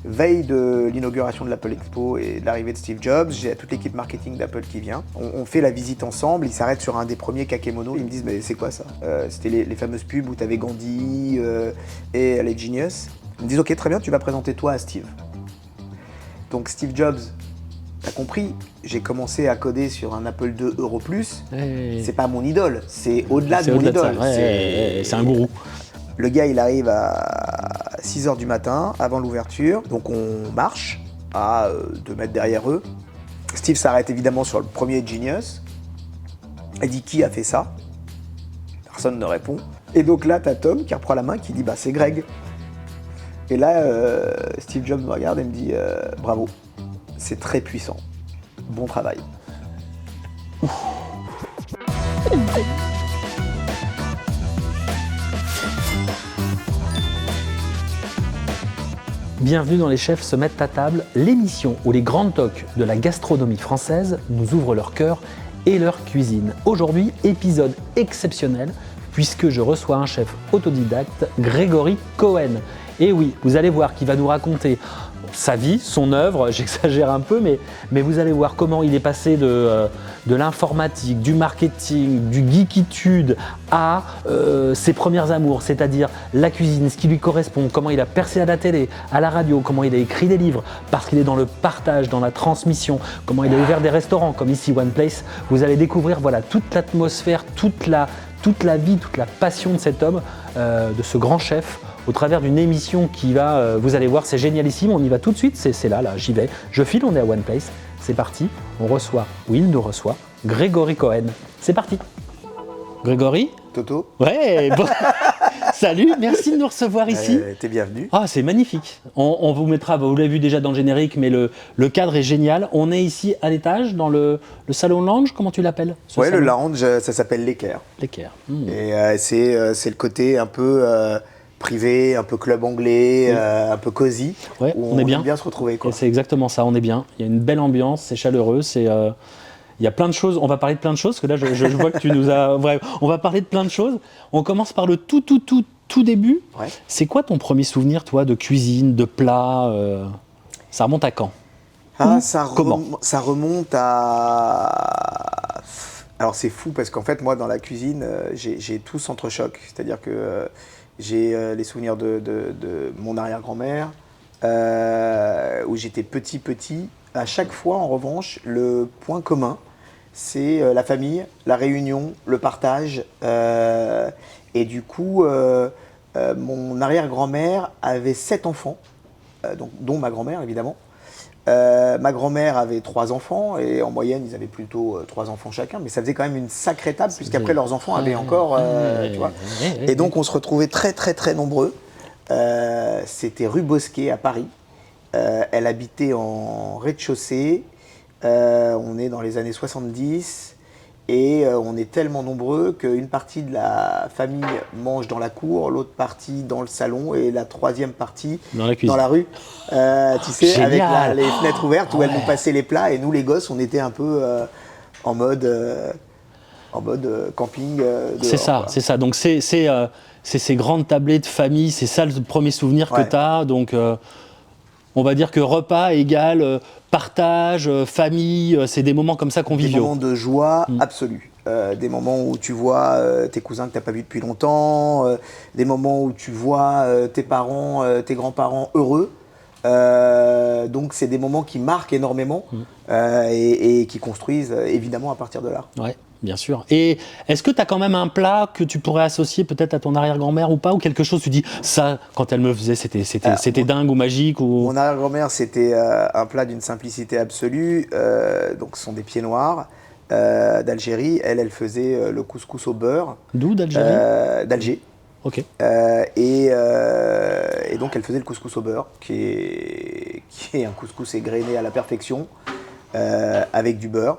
veille de l'inauguration de l'Apple Expo et de l'arrivée de Steve Jobs, j'ai toute l'équipe marketing d'Apple qui vient. On fait la visite ensemble, ils s'arrêtent sur un des premiers kakémonos, ils me disent mais c'est quoi ça? C'était les fameuses pubs où t'avais Gandhi et les Genius. Ils me disent ok très bien, tu vas présenter toi à Steve. Donc Steve Jobs, t'as compris, j'ai commencé à coder sur un Apple II Euro Plus, c'est pas mon idole, c'est au-delà de mon idole. C'est un gourou. Le gars, il arrive à 6h du matin, avant l'ouverture. Donc on marche à 2 mètres derrière eux. Steve s'arrête évidemment sur le premier Genius. Il dit qui a fait ça? Personne ne répond. Et donc là, t'as Tom qui reprend la main, qui dit bah c'est Greg. Et là, Steve Jobs me regarde et me dit bravo, c'est très puissant. Bon travail. Bienvenue dans Les Chefs se mettent à table, l'émission où les grandes toques de la gastronomie française nous ouvrent leur cœur et leur cuisine. Aujourd'hui, épisode exceptionnel puisque je reçois un chef autodidacte, Grégory Cohen. Et oui, vous allez voir qu'il va nous raconter sa vie, son œuvre, j'exagère un peu, mais vous allez voir comment il est passé de l'informatique, du marketing, du geekitude à ses premières amours, c'est-à-dire la cuisine, ce qui lui correspond, comment il a percé à la télé, à la radio, comment il a écrit des livres, parce qu'il est dans le partage, dans la transmission, comment il a ouvert des restaurants comme ici One Place. Vous allez découvrir voilà, toute l'atmosphère, toute la vie, toute la passion de cet homme, de ce grand chef, au travers d'une émission qui va, vous allez voir, c'est génialissime, on y va tout de suite, c'est là, j'y vais. Je file, on est à One Place, c'est parti, il nous reçoit, Grégory Cohen. C'est parti. Grégory ? Toto ? Ouais, bon. Salut, merci de nous recevoir ici. T'es bienvenu. Ah, c'est magnifique. On vous mettra, vous l'avez vu déjà dans le générique, mais le cadre est génial. On est ici à l'étage, dans le salon lounge, comment tu l'appelles ? Ouais, le lounge, ça s'appelle l'Équerre. L'Équerre. Et c'est le côté un peu privé, un peu club anglais, un peu cosy, ouais, où on est bien. aime bien se retrouver. Quoi. Et c'est exactement ça, on est bien. Il y a une belle ambiance, c'est chaleureux, il y a plein de choses, on va parler de plein de choses, parce que là je vois que tu nous as... Bref, on va parler de plein de choses. On commence par le tout début. Ouais. C'est quoi ton premier souvenir, toi, de cuisine, de plat Ça remonte à quand ? Ça remonte à... Alors c'est fou, parce qu'en fait, moi, dans la cuisine, j'ai tout s'entrechoque. C'est-à-dire que j'ai les souvenirs de mon arrière-grand-mère, où j'étais petit. À chaque fois, en revanche, le point commun, c'est la famille, la réunion, le partage. Et du coup, mon arrière-grand-mère avait 7 enfants, dont ma grand-mère, évidemment. Ma grand-mère avait 3 enfants, et en moyenne, ils avaient plutôt 3 enfants chacun. Mais ça faisait quand même une sacrée table, puisqu'après, leurs enfants avaient encore... tu vois. Et donc, on se retrouvait très nombreux. C'était rue Bosquet, à Paris. Elle habitait en rez-de-chaussée, on est dans les années 70 et on est tellement nombreux qu'une partie de la famille mange dans la cour, l'autre partie dans le salon et la troisième partie dans la rue. Tu sais, génial. Avec les fenêtres ouvertes où elles nous passaient les plats et nous les gosses on était un peu en mode camping. C'est ça, c'est ça. Donc c'est ces grandes tablées de famille, c'est ça le premier souvenir que tu as. Donc on va dire que repas égale partage, famille, c'est des moments comme ça conviviaux. Des moments de joie absolue. Des moments où tu vois tes cousins que tu n'as pas vus depuis longtemps, des moments où tu vois tes parents, tes grands-parents heureux. Donc c'est des moments qui marquent énormément et qui construisent évidemment à partir de là. Ouais. Bien sûr. Et est-ce que tu as quand même un plat que tu pourrais associer peut-être à ton arrière-grand-mère ou pas, ou quelque chose, tu dis, ça, quand elle me faisait, c'était dingue ou magique ou... Mon arrière-grand-mère, c'était un plat d'une simplicité absolue. Donc ce sont des pieds noirs d'Algérie. Elle faisait le couscous au beurre. D'où, d'Algérie ? D'Alger. Ok. Et donc elle faisait le couscous au beurre, qui est un couscous égrené à la perfection, avec du beurre.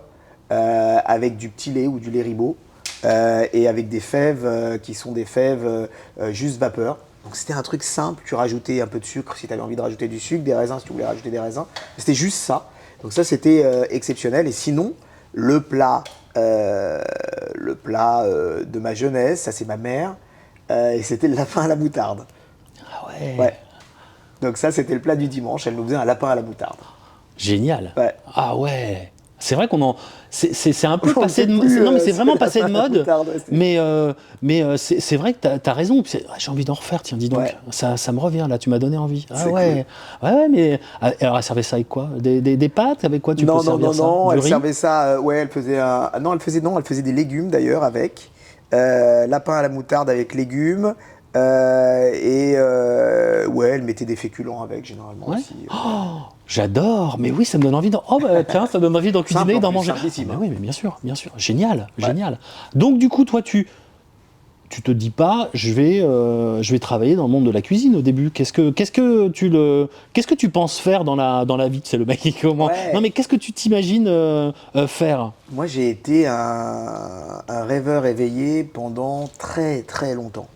Avec du petit lait ou du lait ribot et avec des fèves qui sont des fèves juste vapeur. Donc c'était un truc simple, tu rajoutais un peu de sucre si tu avais envie de rajouter du sucre, des raisins si tu voulais rajouter des raisins. C'était juste ça. Donc ça c'était exceptionnel. Et sinon, le plat de ma jeunesse, ça c'est ma mère, et c'était le lapin à la moutarde. Ah ouais. Ouais. Donc ça, c'était le plat du dimanche. Elle nous faisait un lapin à la moutarde. Génial. Ouais. Ah ouais. C'est vrai qu'on en. C'est un peu On passé de sait mode. plus, Non, mais c'est vraiment la passé de lapin à la mode. moutarde, ouais, Mais c'est vrai que t'as raison. J'ai envie d'en refaire, tiens, dis donc. Ouais. Ça me revient là, tu m'as donné envie. Ah C'est ouais. Ouais, mais. Alors, elle servait ça avec quoi? Des pâtes? Avec quoi tu peux servir ça? Non, Du elle riz? servait ça. Ouais, elle faisait elle faisait des légumes d'ailleurs avec. Lapin à la moutarde avec légumes. Ouais, elle mettait des féculents avec généralement Ouais. aussi. J'adore, mais oui, ça me donne envie d'en. Oh bah tiens, ça me donne envie d'en cuisiner, en d'en plus, manger. simplissime, Ah, hein. bah oui, mais bien sûr, génial, génial. Donc du coup, toi, tu te dis pas, je vais travailler dans le monde de la cuisine au début. Qu'est-ce que tu penses faire dans la vie? C'est le mec qui commence. Ouais. Non, mais qu'est-ce que tu t'imagines faire? Moi, j'ai été un rêveur éveillé pendant très très longtemps.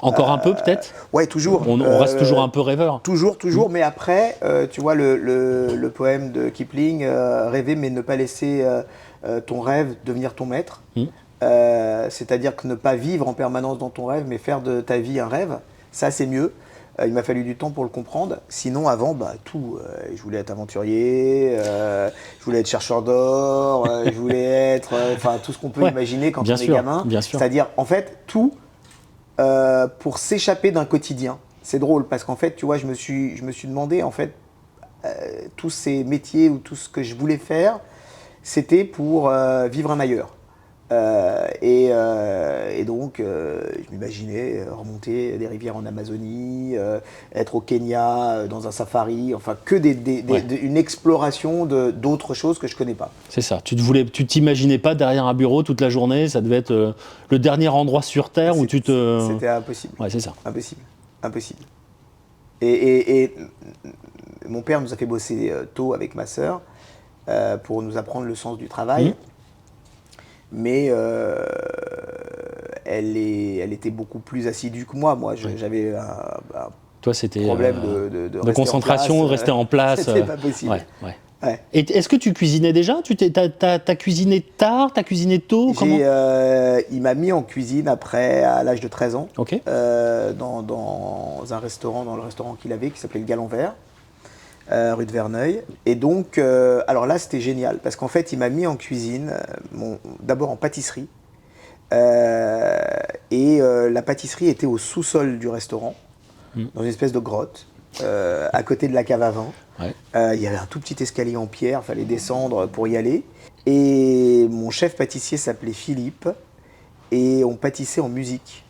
Encore un peu peut-être? Ouais, toujours. On reste toujours un peu rêveur. Toujours, mais après, tu vois le poème de Kipling, rêver mais ne pas laisser ton rêve devenir ton maître. C'est-à-dire que ne pas vivre en permanence dans ton rêve, mais faire de ta vie un rêve, ça c'est mieux. Il m'a fallu du temps pour le comprendre. Sinon, avant, tout. Je voulais être aventurier, je voulais être chercheur d'or, je voulais être. Enfin, tout ce qu'on peut imaginer quand on est gamin. Bien sûr. C'est-à-dire, en fait, tout pour s'échapper d'un quotidien. C'est drôle parce qu'en fait, tu vois, je me suis demandé, en fait, tous ces métiers ou tout ce que je voulais faire, c'était pour vivre un ailleurs. Et donc, je m'imaginais remonter des rivières en Amazonie, être au Kenya dans un safari, enfin que une exploration d'autres choses que je connais pas. C'est ça. Tu t'imaginais pas derrière un bureau toute la journée. Ça devait être le dernier endroit sur Terre où tu te. C'était impossible. Ouais, c'est ça. Impossible. Et mon père nous a fait bosser tôt avec ma sœur pour nous apprendre le sens du travail. Mais elle était beaucoup plus assidue que moi. Moi, j'avais un Toi, c'était problème de concentration, de rester en place. C'était pas possible. Ouais. Et est-ce que tu cuisinais déjà? T'as cuisiné tard? T'as cuisiné tôt? Comment il m'a mis en cuisine après, à l'âge de 13 ans, Ok. dans un restaurant, dans le restaurant qu'il avait, qui s'appelait le Galant Vert. Rue de Verneuil. Et donc, alors là, c'était génial, parce qu'en fait, il m'a mis en cuisine, d'abord en pâtisserie. La pâtisserie était au sous-sol du restaurant, dans une espèce de grotte, à côté de la cave à vin. Ouais. Il y avait un tout petit escalier en pierre, il fallait descendre pour y aller. Et mon chef pâtissier s'appelait Philippe, et on pâtissait en musique.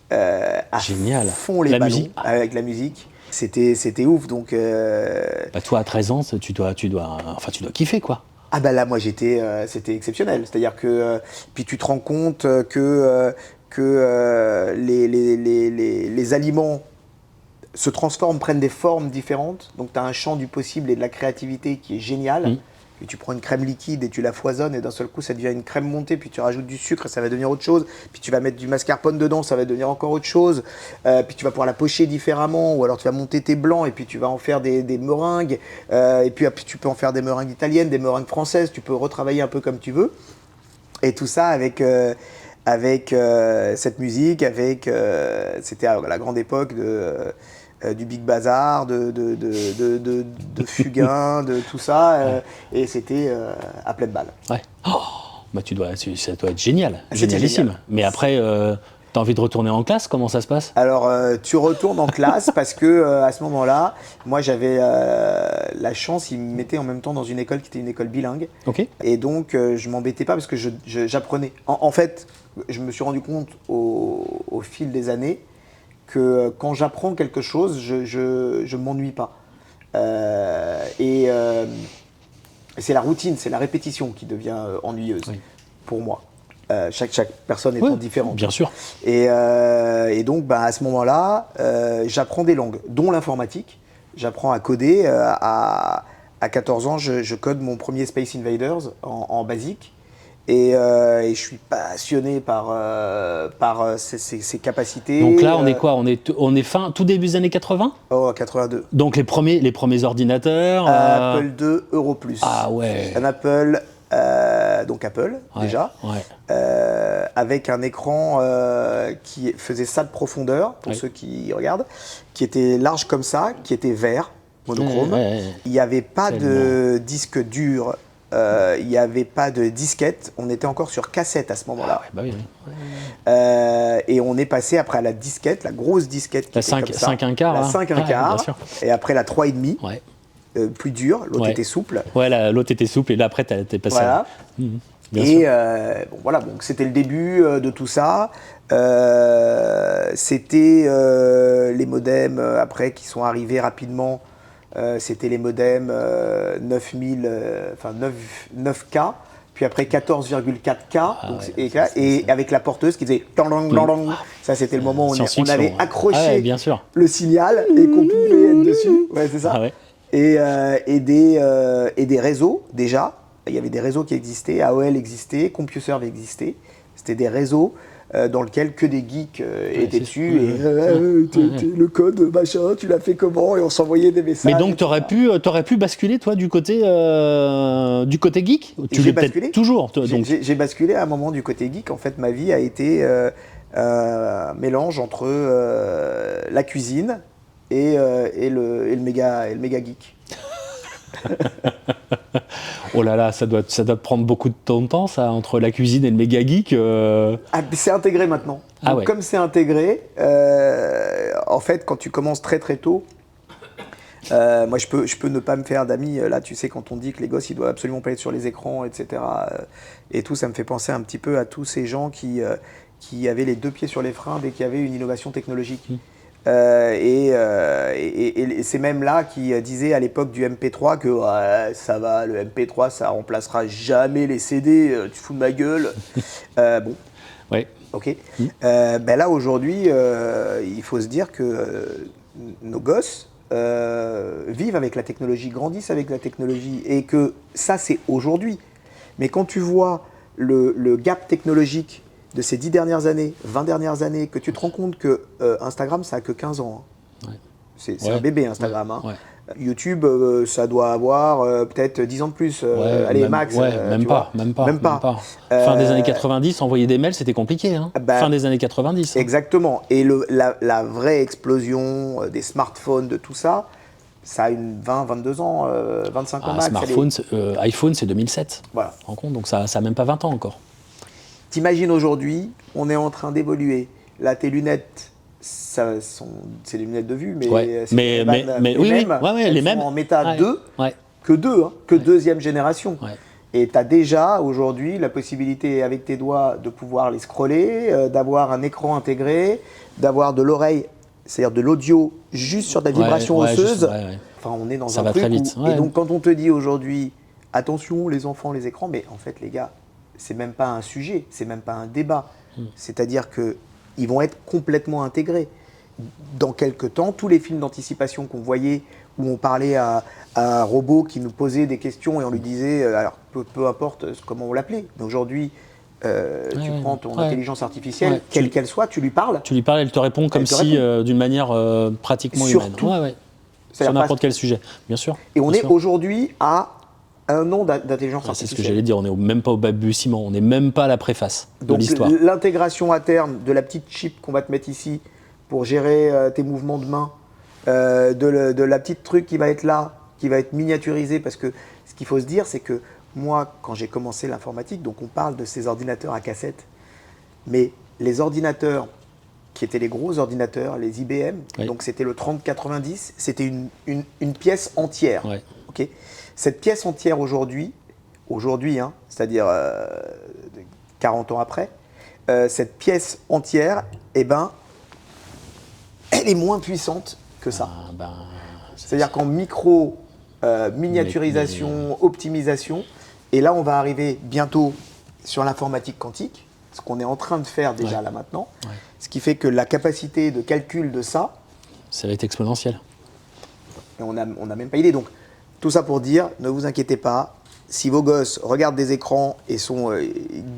Génial. Fond les La ballons, musique. avec la musique. C'était ouf, donc... Toi, à 13 ans, tu dois kiffer, quoi. Ah là, moi, c'était exceptionnel. C'est-à-dire que... puis tu te rends compte que les aliments se transforment, prennent des formes différentes. Donc, tu as un champ du possible et de la créativité qui est génial. Et tu prends une crème liquide et tu la foisonnes et d'un seul coup ça devient une crème montée, puis tu rajoutes du sucre et ça va devenir autre chose, puis tu vas mettre du mascarpone dedans, ça va devenir encore autre chose, puis tu vas pouvoir la pocher différemment, ou alors tu vas monter tes blancs et puis tu vas en faire des meringues, et puis tu peux en faire des meringues italiennes, des meringues françaises, tu peux retravailler un peu comme tu veux, et tout ça avec cette musique, c'était à la grande époque du Big Bazar, de Fugain, de tout ça, et c'était à pleine balle. Ouais. Ça doit être génial, génialissime. Génial. Mais après, t'as envie de retourner en classe? Comment ça se passe? Alors, tu retournes en classe parce que à ce moment-là, moi j'avais la chance, ils me mettaient en même temps dans une école qui était une école bilingue. Ok. Et donc, je m'embêtais pas parce que j'apprenais. En fait, je me suis rendu compte au fil des années que quand j'apprends quelque chose, je m'ennuie pas. C'est la routine, c'est la répétition qui devient ennuyeuse pour moi. Chaque personne étant différente. Bien sûr. Et donc, à ce moment-là, j'apprends des langues, dont l'informatique. J'apprends à coder. À 14 ans, je code mon premier Space Invaders en basique. Et je suis passionné par ses capacités. Donc là, on est quoi? On est tout début des années 80? Oh, 82. Donc les premiers ordinateurs. Apple II Euro Plus. Ah ouais. Un Apple donc Apple déjà, avec un écran qui faisait ça de profondeur, pour ceux qui regardent, qui était large comme ça, qui était vert, monochrome. Il n'y avait pas de disque dur, il n'y avait pas de disquette, on était encore sur cassette à ce moment-là. Et on est passé après à la disquette, la grosse disquette qui la 5 1 quart. La 5 1 quart, et après la 3,5. Plus dur, l'autre était souple. L'autre était souple et là après t'es passé. Voilà. Voilà, donc c'était le début de tout ça. C'était les modems après qui sont arrivés rapidement. C'était les modems 9K, puis après 14,4K, et avec la porteuse qui faisait ça c'était le moment où on avait accroché le signal et qu'on pouvait être dessus. Ouais, c'est ça. Et des réseaux déjà. Il y avait des réseaux qui existaient, AOL existait, CompuServe existait. C'était des réseaux dans lesquels que des geeks étaient dessus. Le code, machin, tu l'as fait comment? Et on s'envoyait des messages. Mais donc t'aurais pu basculer toi du côté geek? Tu l'es peut-être toujours. J'ai basculé à un moment du côté geek. En fait, ma vie a été un mélange entre la cuisine et le méga geek. Oh là là, ça doit te prendre beaucoup de ton temps, ça, entre la cuisine et le méga geek. C'est intégré maintenant. Donc, comme c'est intégré, en fait, quand tu commences très très tôt, moi je peux ne pas me faire d'amis. Là, tu sais, quand on dit que les gosses, ils doivent absolument pas être sur les écrans, etc. Et tout, ça me fait penser un petit peu à tous ces gens qui avaient les deux pieds sur les freins dès qu'il y avait une innovation technologique. Et c'est même là qui disait à l'époque du MP3 que ça va, le MP3 ça remplacera jamais les CD, tu fous de ma gueule. Ok. Là aujourd'hui, il faut se dire que nos gosses vivent avec la technologie, grandissent avec la technologie, et que ça c'est aujourd'hui. Mais quand tu vois le gap technologique de ces 10 dernières années, 20 dernières années, que tu te rends compte que Instagram, ça n'a que 15 ans. C'est un bébé, Instagram. YouTube, ça doit avoir peut-être 10 ans de plus. Allez, max. Même pas. Fin des années 90, envoyer des mails, c'était compliqué. Fin des années 90. Exactement. Et la vraie explosion des smartphones, de tout ça, ça a une 20, 22 ans, 25 ans max. iPhone, c'est 2007. Voilà. Tu te rends compte? Donc ça n'a même pas 20 ans encore. T'imagines aujourd'hui, on est en train d'évoluer. Là, tes lunettes, c'est des lunettes de vue, mais les mêmes sont en méta 2, que deuxième génération. Et tu as déjà aujourd'hui la possibilité avec tes doigts de pouvoir les scroller, d'avoir un écran intégré, d'avoir de l'oreille, c'est-à-dire de l'audio juste sur ta vibration osseuse. Enfin, on est dans un truc et donc quand on te dit aujourd'hui, attention les enfants, les écrans, mais en fait les gars, c'est même pas un sujet, c'est même pas un débat. C'est-à-dire qu'ils vont être complètement intégrés. Dans quelques temps, tous les films d'anticipation qu'on voyait, où on parlait à un robot qui nous posait des questions et on lui disait, alors peu importe comment on l'appelait, mais aujourd'hui, tu prends ton intelligence artificielle, quelle qu'elle soit, tu lui parles. Tu lui parles, elle te répond comme si, d'une manière pratiquement humaine. Sur n'importe quel sujet, bien sûr. Et on est aujourd'hui à un an d'intelligence artificielle. C'est ce que j'allais dire, on n'est même pas au balbutiement, on n'est même pas à la préface de l'histoire. Donc l'intégration à terme de la petite chip qu'on va te mettre ici pour gérer tes mouvements de main, de la petite truc qui va être là, qui va être miniaturisée, parce que ce qu'il faut se dire, c'est que moi, quand j'ai commencé l'informatique, donc on parle de ces ordinateurs à cassette, mais les ordinateurs qui étaient les gros ordinateurs, les IBM, donc c'était le 3090, c'était une pièce entière. Okay. Cette pièce entière aujourd'hui, c'est-à-dire 40 ans après, cette pièce entière, elle est moins puissante que ça. C'est-à-dire qu'en miniaturisation, optimisation, et là on va arriver bientôt sur l'informatique quantique, ce qu'on est en train de faire déjà là maintenant, ce qui fait que la capacité de calcul de ça... Ça va être exponentiel. Et on n'a même pas idée. Donc, tout ça pour dire, ne vous inquiétez pas, si vos gosses regardent des écrans et sont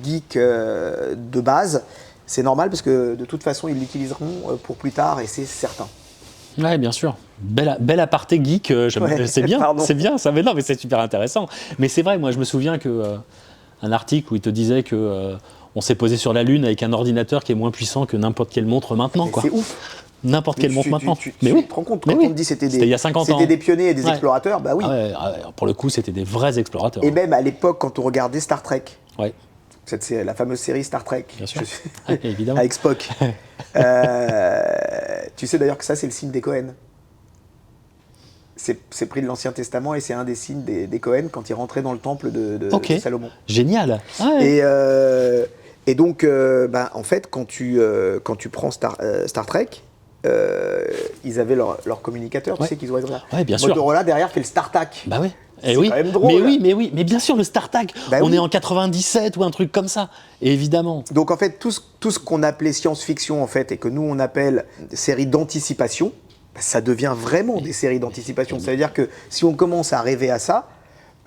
geeks de base, c'est normal parce que de toute façon, ils l'utiliseront pour plus tard et c'est certain. Ouais, bien sûr. Belle aparté geek, c'est bien, c'est bien, ça. Mais non, mais c'est super intéressant. Mais c'est vrai, moi je me souviens que un article où il te disait que on s'est posé sur la Lune avec un ordinateur qui est moins puissant que n'importe quelle montre maintenant. Quoi. C'est ouf. N'importe quelle montre maintenant. Mais oui. Tu te rends compte quand on dit c'était il y a 50 ans. C'était des pionniers et des explorateurs, bah oui. Pour le coup, c'était des vrais explorateurs. Et même à l'époque, quand on regardait Star Trek, la fameuse série Star Trek, bien sûr. Évidemment. avec Spock. Tu sais d'ailleurs que ça, c'est le signe des Cohen. C'est pris de l'Ancien Testament et c'est un des signes des Cohen quand ils rentraient dans le temple de Salomon. Génial. Et donc, en fait, quand tu prends Star Trek, ils avaient leur communicateur, tu sais qu'ils ont bien sûr. Motorola derrière fait le StarTAC. Bah oui. C'est quand même drôle. Mais bien sûr, le StarTAC. On est en 97 ou un truc comme ça, évidemment. Donc en fait, tout ce qu'on appelait science-fiction en fait et que nous on appelle séries d'anticipation, ça devient vraiment des séries d'anticipation. Ça veut dire que si on commence à rêver à ça,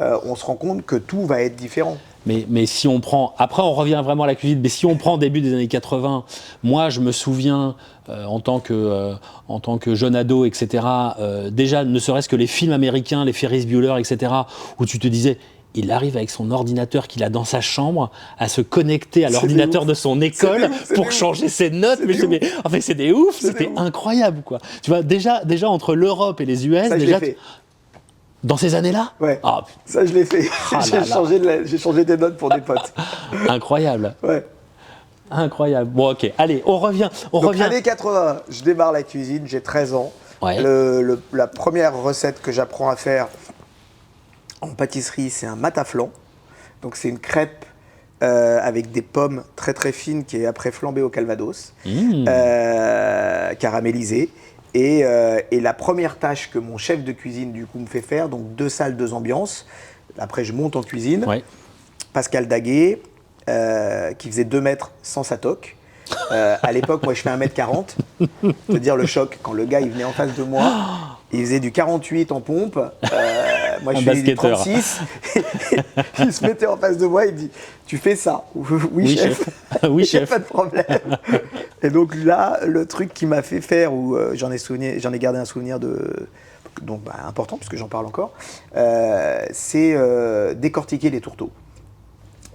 on se rend compte que tout va être différent. Mais si on prend... Après, on revient vraiment à la cuisine, mais si on prend début des années 80, moi, je me souviens, en tant que jeune ado, etc., déjà, ne serait-ce que les films américains, les Ferris Bueller, etc., où tu te disais... Il arrive avec son ordinateur qu'il a dans sa chambre à se connecter à l'ordinateur de son école pour changer ses notes. C'est des ouf, c'était incroyable, quoi. Tu vois, déjà entre l'Europe et les US, déjà... Dans ces années-là ? Ouais. Ça, je l'ai fait. J'ai changé des notes pour des potes. Incroyable. Ouais. Incroyable. Bon, ok. Allez, on revient. Années 80, je démarre la cuisine, j'ai 13 ans. Ouais. La première recette que j'apprends à faire en pâtisserie, c'est un mataflan. Donc, c'est une crêpe avec des pommes très très fines qui est après flambée au calvados, caramélisée. Et la première tâche que mon chef de cuisine du coup me fait faire, donc 2 salles, 2 ambiances. Après, je monte en cuisine. Ouais. Pascal Daguet, qui faisait 2 mètres sans sa toque. À l'époque, moi, je fais 1m40. C'est-à-dire le choc. Quand le gars, il venait en face de moi, il faisait du 48 en pompe. Moi, je faisais du 36. Il se mettait en face de moi, il me dit « Tu fais ça ?» Oui, chef. Oui, chef. Pas de problème. Et donc là, le truc qui m'a fait faire, où j'en ai gardé un souvenir important, puisque j'en parle encore, c'est décortiquer les tourteaux.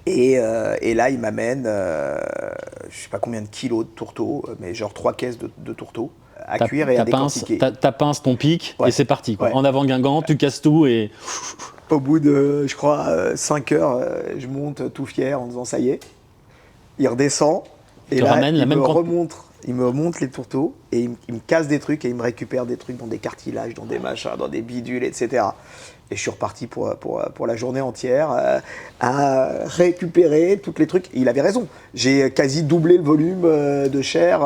Et là, il m'amène, je ne sais pas combien de kilos de tourteaux, mais genre 3 caisses de tourteaux à cuire et à décortiquer. Ta pince, ton pic, et c'est parti. Quoi. Ouais. En avant Guingamp, tu casses tout et... Au bout de, je crois, 5 heures, je monte tout fier en disant « ça y est ». Il redescend et là, il me montre les tourteaux et il me casse des trucs et il me récupère des trucs dans des cartilages, dans des machins, dans des bidules, etc. Et je suis reparti pour la journée entière à récupérer tous les trucs. Et il avait raison. J'ai quasi doublé le volume de chair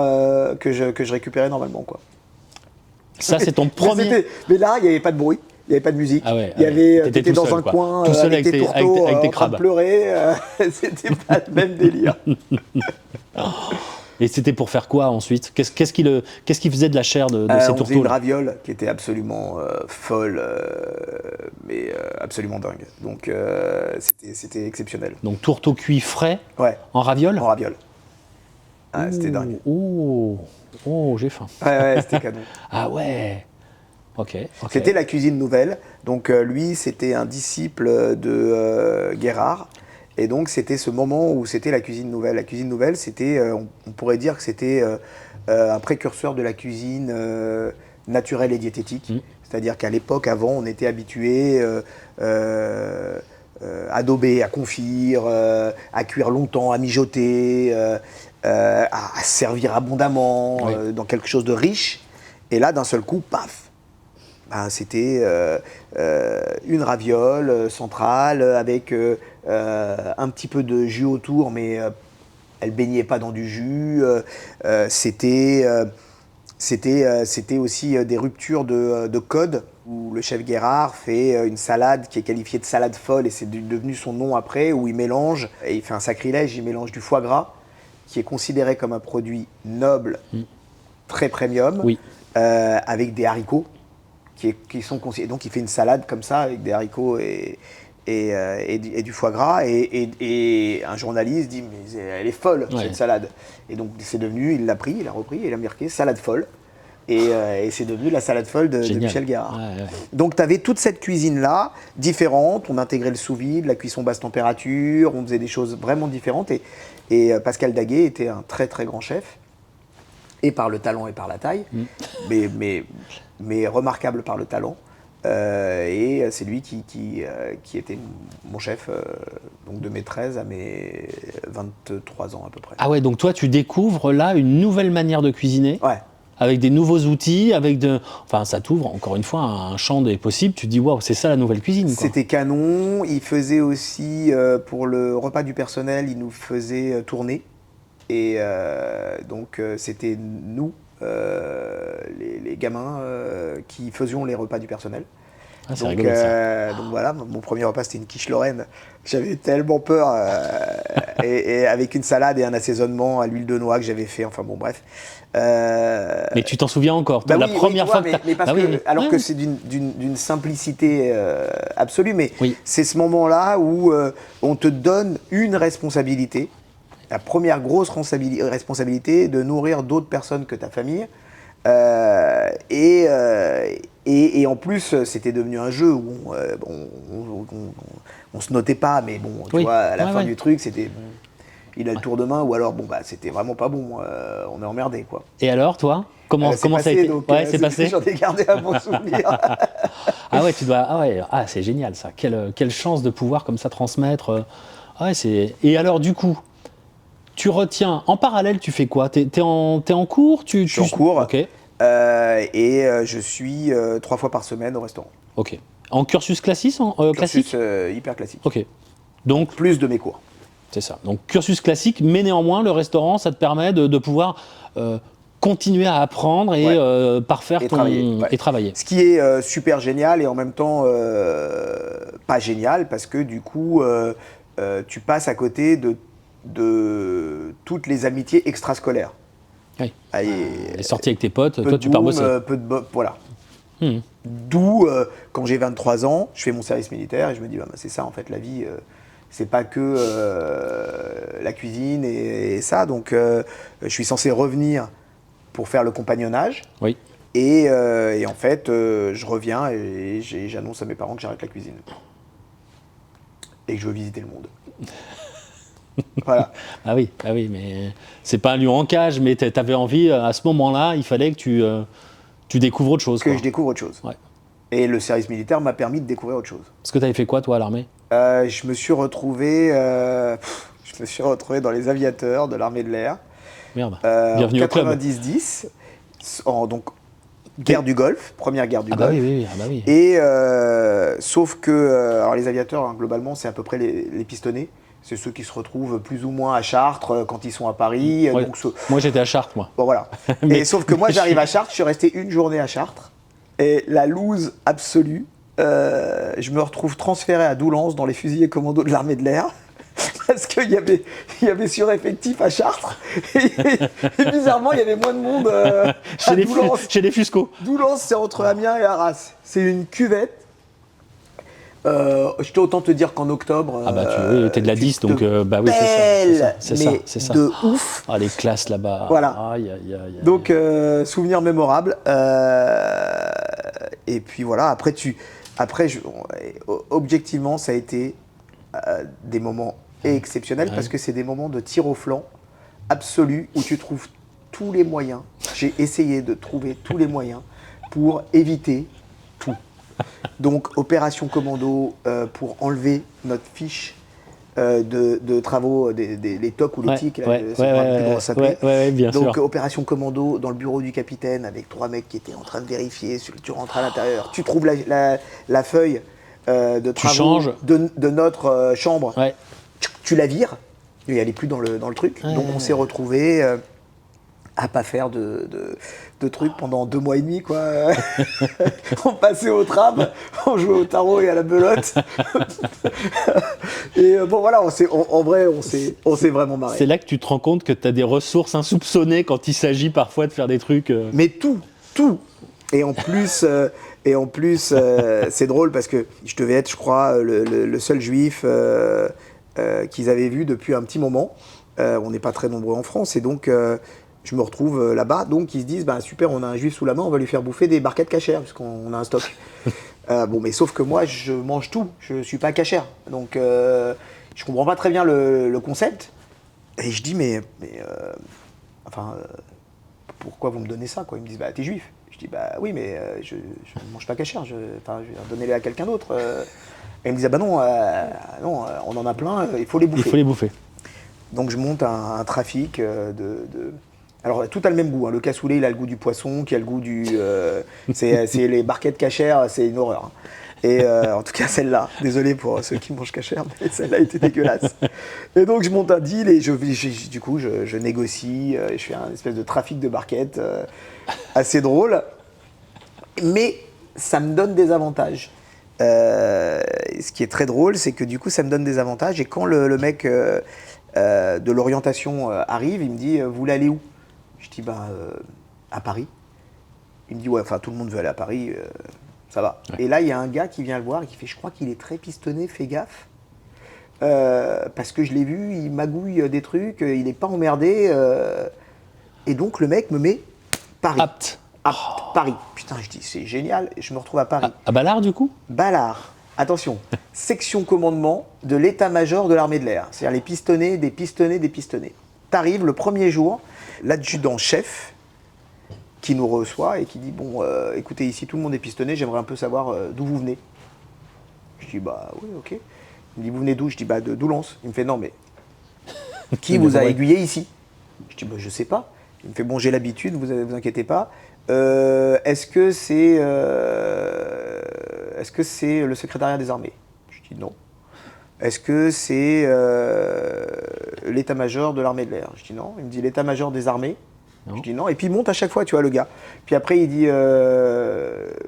que je récupérais normalement, quoi. Ça, c'est ton premier... Mais là, il n'y avait pas de bruit. Il n'y avait pas de musique. T'étais dans un coin tout seul avec tes tourteaux avec tes en train de pleurer. C'était pas le même délire. Et c'était pour faire quoi ensuite ? Qu'est-ce qui faisait de la chair de ces tourteaux ? On faisait une raviole qui était absolument folle, mais absolument dingue. Donc c'était exceptionnel. Donc tourteaux cuits frais en raviole ? En raviole. C'était dingue. Oh, j'ai faim. Ouais, c'était canon. Ah ouais. Ok. C'était la cuisine nouvelle. Donc lui, c'était un disciple de Guérard. Et donc c'était ce moment où c'était la cuisine nouvelle. La cuisine nouvelle, c'était, on pourrait dire que c'était un précurseur de la cuisine naturelle et diététique. C'est-à-dire qu'à l'époque, avant, on était habitué à adober, à confire, à cuire longtemps, à mijoter, à servir abondamment dans quelque chose de riche. Et là, d'un seul coup, paf, c'était une raviole centrale avec un petit peu de jus autour, mais elle baignait pas dans du jus. C'était aussi des ruptures de code, où le chef Guérard fait une salade qui est qualifiée de salade folle, et c'est devenu son nom après, où il mélange, et il fait un sacrilège, il mélange du foie gras, qui est considéré comme un produit noble, très premium, avec des haricots, qui sont considérés. Donc il fait une salade comme ça, avec des haricots et du foie gras, et un journaliste dit mais elle est folle cette salade, et donc c'est devenu, il l'a pris, il a repris et il a marqué salade folle, Et c'est devenu la salade folle de Michel Guérard. Ouais. Donc tu avais toute cette cuisine-là, différente. On intégrait le sous-vide, la cuisson basse température, on faisait des choses vraiment différentes. Et Pascal Daguet était un très très grand chef, et par le talent et par la taille, mais remarquable par le talent. Et c'est lui qui était mon chef donc de mes 13 à mes 23 ans à peu près. Ah ouais, donc toi tu découvres là une nouvelle manière de cuisiner. Ouais. Avec des nouveaux outils, enfin ça t'ouvre encore une fois un champ des possibles, tu te dis waouh, c'est ça la nouvelle cuisine, quoi. C'était canon, il faisait aussi, pour le repas du personnel, il nous faisait tourner. Et donc c'était nous, les gamins, qui faisions les repas du personnel. Ah, c'est rigolo, ça. Donc voilà, mon premier repas c'était une quiche lorraine. J'avais tellement peur, et avec une salade et un assaisonnement à l'huile de noix que j'avais fait, enfin bon bref. Mais tu t'en souviens encore, bah la oui, première fois que mais parce que, alors que c'est d'une simplicité absolue, mais c'est ce moment-là où on te donne une responsabilité, la première grosse responsabilité de nourrir d'autres personnes que ta famille. Et en plus, c'était devenu un jeu où on se notait pas, mais bon, tu vois, à la fin du truc, c'était il a le tour de main, ou alors bon bah c'était vraiment pas bon, on est emmerdé quoi. Et alors toi, comment ça a été? C'est passé. J'en ai gardé un bon souvenir. Ah ouais, c'est génial ça. Quelle chance de pouvoir comme ça transmettre. Et alors du coup, tu retiens en parallèle, tu fais quoi? T'es en cours? Je suis en cours. Ok. Et je suis 3 fois par semaine au restaurant. Ok. En cursus classique? Cursus hyper classique. Ok. Donc plus de mes cours. C'est ça. Donc cursus classique, mais néanmoins le restaurant, ça te permet de pouvoir continuer à apprendre et parfaire et travailler. Ce qui est super génial et en même temps pas génial, parce que du coup tu passes à côté de toutes les amitiés extrascolaires. Oui. Les sorties avec tes potes, toi tu pars bosser. Voilà. D'où quand j'ai 23 ans, je fais mon service militaire et je me dis c'est ça en fait la vie. C'est pas que la cuisine et ça, donc je suis censé revenir pour faire le compagnonnage. Oui. Et en fait, je reviens et j'annonce à mes parents que j'arrête la cuisine. Et que je veux visiter le monde. Voilà. Ah oui, mais c'est pas un lion en cage, mais t'avais envie, à ce moment-là, il fallait que tu découvres autre chose. Que je découvre autre chose. Ouais. Et le service militaire m'a permis de découvrir autre chose. Parce que t'avais fait quoi, toi, à l'armée ? Je me suis retrouvé dans les aviateurs de l'armée de l'air. Merde. Bienvenue au club. 90-10, donc guerre du Golfe, première guerre du Golfe. Oui. Et sauf que alors les aviateurs, globalement, c'est à peu près les pistonnés. C'est ceux qui se retrouvent plus ou moins à Chartres quand ils sont à Paris. Ouais. Donc, moi, j'étais à Chartres, moi. Bon, voilà. Et sauf que moi, j'arrive à Chartres, je suis resté une journée à Chartres. Et la loose absolue, je me retrouve transféré à Doullens dans les fusiliers commandos de l'armée de l'air. Parce qu'il y avait sureffectif à Chartres. Et bizarrement, il y avait moins de monde à Doullens. Chez les Fusco. Doullens, c'est entre Amiens et Arras. C'est une cuvette. Je peux autant te dire qu'en octobre. Ah bah t'es de la 10, donc oui, c'est ça. De ouf. Ah, les classes là-bas. Voilà. Donc souvenir mémorable. Et puis voilà. Objectivement, ça a été des moments exceptionnels parce que c'est des moments de tir au flanc absolu où tu trouves tous les moyens. J'ai essayé de trouver tous les moyens pour éviter tout. Donc, opération commando pour enlever notre fiche de travaux, les TOC ou les TIC, bien sûr. Donc, opération commando dans le bureau du capitaine avec 3 mecs qui étaient en train de vérifier. Tu rentres à l'intérieur, tu trouves la feuille de travaux de notre chambre, tu la vires, et elle n'est plus dans le truc. Donc, on s'est retrouvés à pas faire de trucs pendant 2 mois et demi, quoi. On passait au tram, on jouait au tarot et à la belote. Et bon voilà, on s'est vraiment marré. C'est là que tu te rends compte que tu as des ressources insoupçonnées quand il s'agit parfois de faire des trucs. Mais tout. Et en plus, c'est drôle parce que je devais être, je crois, le seul juif qu'ils avaient vu depuis un petit moment. On n'est pas très nombreux en France et donc je me retrouve là-bas. Donc ils se disent, bah, super, on a un juif sous la main, on va lui faire bouffer des barquettes cachères, puisqu'on a un stock. Bon, mais sauf que moi, je mange tout, je suis pas cachère. Donc je comprends pas très bien le concept. Et je dis, pourquoi vous me donnez ça, quoi? Ils me disent, bah, t'es juif. Je dis, bah oui, mais je ne mange pas cachère, je vais donner-les à quelqu'un d'autre. Et ils me disaient, bah non, on en a plein, il faut les bouffer. Il faut les bouffer. Donc je monte un trafic Alors tout a le même goût, hein. Le cassoulet, il a le goût du poisson, qui a le goût du... c'est les barquettes cachères, c'est une horreur. Et en tout cas celle-là, désolé pour ceux qui mangent cachère, mais celle-là était dégueulasse. Et donc je monte un deal et du coup je négocie, je fais un espèce de trafic de barquettes assez drôle. Mais ça me donne des avantages. Ce qui est très drôle, c'est que du coup ça me donne des avantages. Et quand le mec de l'orientation arrive, il me dit, vous voulez aller où? Je dis, à Paris. Il me dit, ouais, enfin tout le monde veut aller à Paris, ça va. Ouais. Et là, il y a un gars qui vient le voir et qui fait, je crois qu'il est très pistonné, fais gaffe. Parce que je l'ai vu, il magouille des trucs, il n'est pas emmerdé. Et donc le mec me met Paris. Apte. Paris. Putain, je dis, c'est génial. Je me retrouve à Paris. À Ballard, du coup? Ballard. Attention, section commandement de l'état-major de l'armée de l'air. C'est-à-dire les pistonnés, des pistonnés, des pistonnés. T'arrives le premier jour, l'adjudant-chef qui nous reçoit et qui dit, bon, écoutez, ici tout le monde est pistonné, j'aimerais un peu savoir d'où vous venez. Je dis, bah oui, ok. Il me dit, vous venez d'où? Je dis, bah de Doullens. Il me fait, non mais, qui vous a aiguillé ici? Je dis, bah je sais pas. Il me fait, bon, j'ai l'habitude, vous inquiétez pas. Est-ce que c'est le secrétariat des armées? Je dis non. Est-ce que c'est l'état-major de l'armée de l'air? Je dis non. Il me dit l'état-major des armées? Non. Je dis non. Et puis il monte à chaque fois, tu vois, le gars. Puis après il dit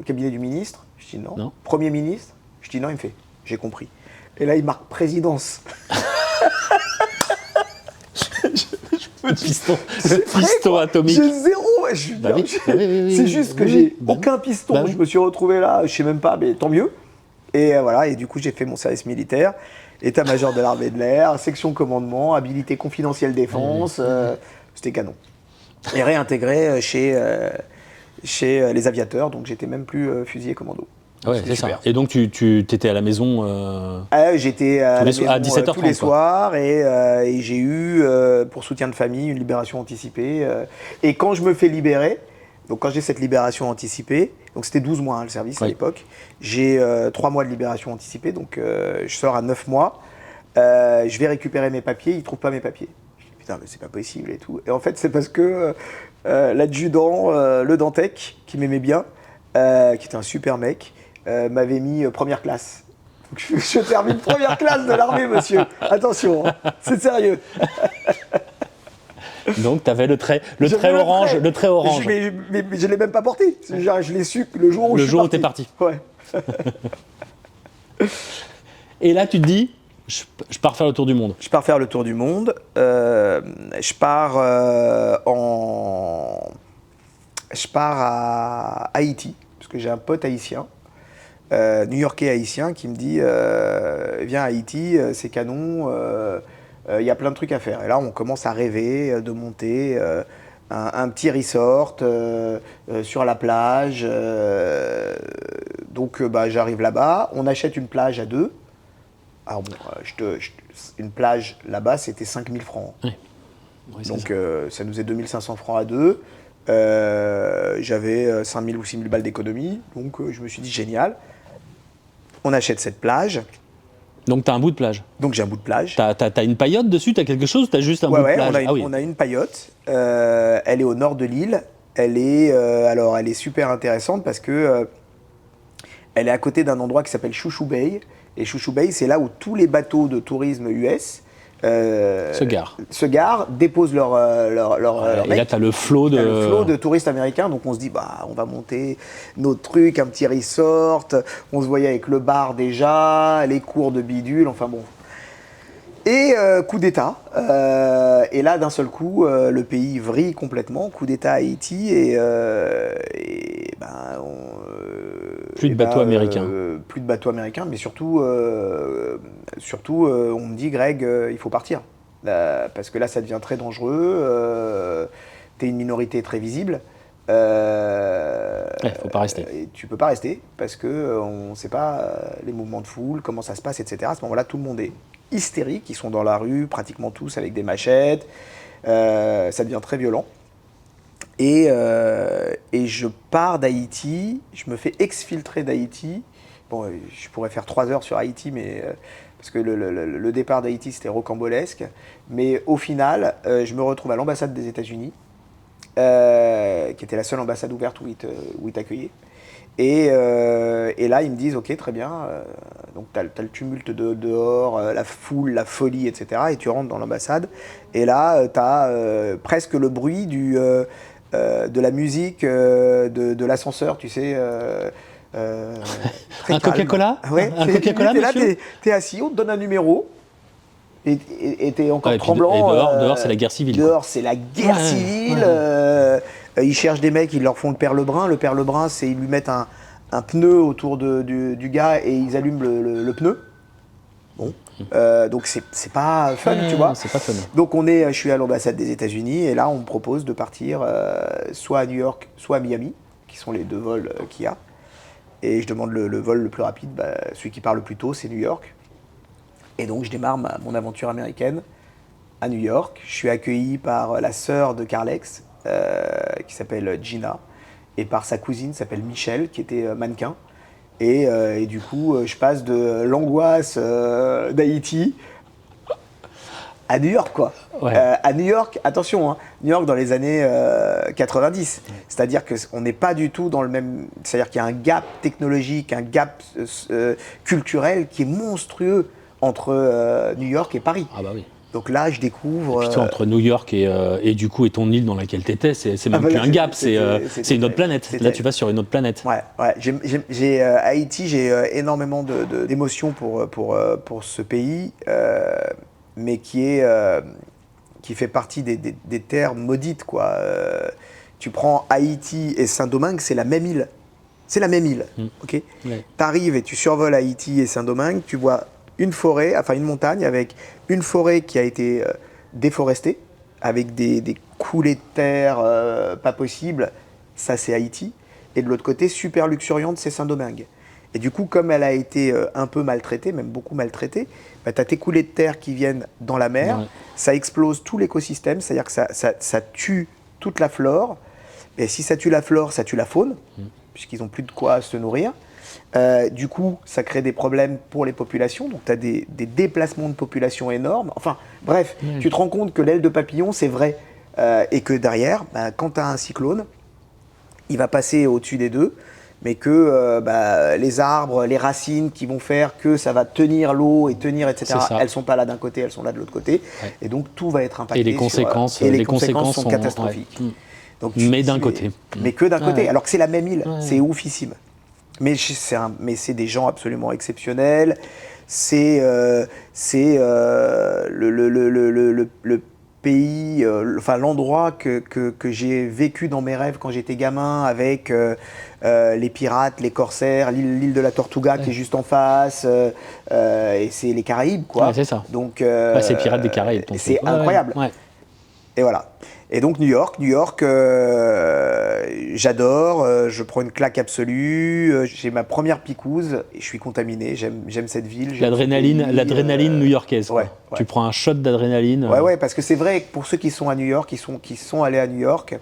cabinet du ministre? Je dis non. Non. Premier ministre? Je dis non. Il me fait, j'ai compris. Et là il marque présidence. Piston atomique. J'ai zéro. C'est juste que j'ai aucun piston. Je me suis retrouvé là, je sais même pas, mais tant mieux. Et voilà, et du coup j'ai fait mon service militaire, état-major de l'armée de l'air, section commandement, habilité confidentielle défense, c'était canon. Et réintégré chez les aviateurs, donc j'étais même plus fusilier commando. Ouais, c'est ça. Et donc tu étais à la maison j'étais à la maison à 17h30, tous les soirs et j'ai eu, pour soutien de famille, une libération anticipée. Et quand je me fais libérer, donc quand j'ai cette libération anticipée, donc c'était 12 mois le service à l'époque, j'ai 3 mois de libération anticipée, donc je sors à 9 mois, je vais récupérer mes papiers, ils ne trouvent pas mes papiers. Je dis putain mais c'est pas possible et tout. Et en fait c'est parce que l'adjudant, le Dantec, qui m'aimait bien, qui était un super mec, m'avait mis première classe. Donc je termine première classe de l'armée, monsieur. Attention, hein, c'est sérieux. Donc tu avais le trait orange. Mais je ne l'ai même pas porté. Je l'ai su le jour où tu es parti. Ouais. Et là tu te dis, je pars faire le tour du monde. Je pars faire le tour du monde. Je pars à Haïti, parce que j'ai un pote haïtien, new-yorkais haïtien, qui me dit viens à Haïti, c'est canon, il y a plein de trucs à faire. Et là, on commence à rêver de monter un petit resort sur la plage. Donc, j'arrive là-bas, on achète une plage à 2. Alors bon, une plage là-bas, c'était 5 000 francs. Oui. Oui, donc ça nous est 2 500 francs à 2. J'avais 5 000 ou 6 000 balles d'économie, donc je me suis dit génial. On achète cette plage. Donc tu as un bout de plage. Donc j'ai un bout de plage. T'as une paillote dessus, t'as quelque chose, t'as juste un bout de plage. On a une paillote. Elle est au nord de l'île. Elle est super intéressante parce que elle est à côté d'un endroit qui s'appelle Chouchou Bay. Et Chouchou Bay, c'est là où tous les bateaux de tourisme US se garent, déposent leur et là, tu as le flot de touristes américains. Donc on se dit, on va monter notre truc, un petit resort. On se voyait avec le bar déjà, les cours de bidule, enfin bon. Et coup d'État. Et là, d'un seul coup, le pays vrille complètement. Coup d'État à Haïti. Plus de bateaux américains. Plus de bateaux américains, mais surtout, on me dit, Greg, il faut partir. Parce que là, ça devient très dangereux. tu es une minorité très visible, Faut pas rester. et tu peux pas rester parce que on sait pas les mouvements de foule, comment ça se passe, etc. À ce moment-là, tout le monde est hystérique, ils sont dans la rue, pratiquement tous avec des machettes, ça devient très violent. Et je pars d'Haïti, je me fais exfiltrer d'Haïti. Bon, je pourrais faire 3 heures sur Haïti, mais parce que le départ d'Haïti, c'était rocambolesque. Mais au final, je me retrouve à l'ambassade des États-Unis, qui était la seule ambassade ouverte où ils t'accueillaient. Et là, ils me disent, ok, très bien, donc t'as le tumulte dehors, la foule, la folie, etc. Et tu rentres dans l'ambassade, et là, t'as presque le bruit de la musique de l'ascenseur, tu sais. Un Coca-Cola? Ouais, Un Coca-Cola, t'es là, monsieur? t'es assis, on te donne un numéro, et t'es encore tremblant. Et dehors, c'est la guerre civile. Dehors, c'est la guerre civile. Ils cherchent des mecs, ils leur font le perlebrun. Le perlebrun, c'est ils lui mettent un pneu autour du gars et ils allument le pneu. Bon. Donc c'est pas fun, tu vois. C'est pas fun. Donc je suis à l'ambassade des États-Unis et là on me propose de partir soit à New York, soit à Miami, qui sont les 2 vols qu'il y a. Et je demande le vol le plus rapide, celui qui part le plus tôt, c'est New York. Et donc je démarre mon aventure américaine à New York. Je suis accueilli par la sœur de Carlex, qui s'appelle Gina, et par sa cousine, qui s'appelle Michelle, qui était mannequin. Et du coup, je passe de l'angoisse d'Haïti à New York, quoi. Ouais. À New York, attention, hein, New York dans les années 90. C'est-à-dire qu'on n'est pas du tout dans le même... C'est-à-dire qu'il y a un gap technologique, un gap culturel qui est monstrueux entre New York et Paris. Ah bah oui. Donc là, je découvre... Et puis toi, entre New York et du coup et ton île dans laquelle tu étais, c'est même plus un gap, c'est une autre planète. Là, tu vas sur une autre planète. Ouais. Haïti, j'ai énormément d'émotions pour ce pays, mais qui fait partie des terres maudites, quoi. Tu prends Haïti et Saint-Domingue, c'est la même île. C'est la même île, ok. Ouais. T'arrives et tu survoles Haïti et Saint-Domingue, tu vois une forêt, enfin une montagne avec une forêt qui a été déforestée, avec des coulées de terre pas possibles, ça c'est Haïti. Et de l'autre côté, super luxuriante, c'est Saint-Domingue. Et du coup, comme elle a été un peu maltraitée, même beaucoup maltraitée, bah, tu as tes coulées de terre qui viennent dans la mer, ça explose tout l'écosystème, c'est-à-dire que ça tue toute la flore. Et si ça tue la flore, ça tue la faune, puisqu'ils n'ont plus de quoi se nourrir. Du coup, ça crée des problèmes pour les populations, donc tu as des déplacements de population énormes. Enfin, bref, tu te rends compte que l'aile de papillon, c'est vrai. Et que derrière, bah, quand tu as un cyclone, il va passer au-dessus des deux, mais que les arbres, les racines qui vont faire que ça va tenir l'eau et tenir, etc., elles ne sont pas là d'un côté, elles sont là de l'autre côté. Ouais. Et donc, tout va être impacté. Et les conséquences, les conséquences sont catastrophiques. Ouais. Donc, mais d'un côté. Mais que d'un côté, alors que c'est la même île, c'est oufissime. Mais c'est des gens absolument exceptionnels. C'est le pays, enfin l'endroit que j'ai vécu dans mes rêves quand j'étais gamin, avec les pirates, les corsaires, l'île de la Tortuga qui est juste en face, et c'est les Caraïbes, quoi. Ouais, c'est ça. Donc c'est Pirates des Caraïbes. C'est incroyable. Ouais. Et voilà. Et donc New York, j'adore, je prends une claque absolue, j'ai ma première picouse et je suis contaminé, j'aime cette ville. L'adrénaline new-yorkaise. Ouais. Tu prends un shot d'adrénaline. Ouais, parce que c'est vrai que pour ceux qui sont à New York, qui sont allés à New York,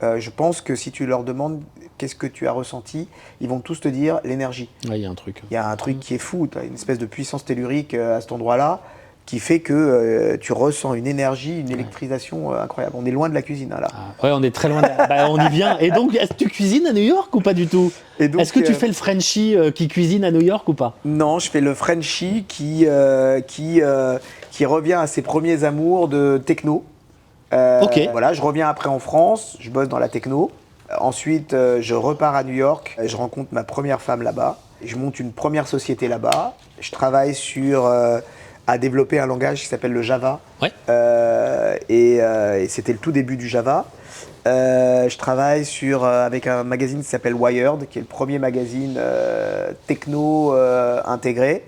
je pense que si tu leur demandes qu'est-ce que tu as ressenti, ils vont tous te dire l'énergie. Il y a un truc. Il y a un truc qui est fou, tu as une espèce de puissance tellurique à cet endroit-là, qui fait que tu ressens une énergie, une électrisation incroyable. On est loin de la cuisine, là. Ouais, on est très loin. On y vient. Et donc, est-ce que tu cuisines à New York ou pas du tout? Est-ce que tu fais le Frenchie qui cuisine à New York ou pas? Non, je fais le Frenchie qui revient à ses premiers amours de techno. Voilà, je reviens après en France, je bosse dans la techno. Ensuite, je repars à New York, je rencontre ma première femme là-bas. Je monte une première société là-bas. Je travaille à développer un langage qui s'appelle le Java. Ouais. Et c'était le tout début du Java. Je travaille avec un magazine qui s'appelle Wired, qui est le premier magazine techno intégré.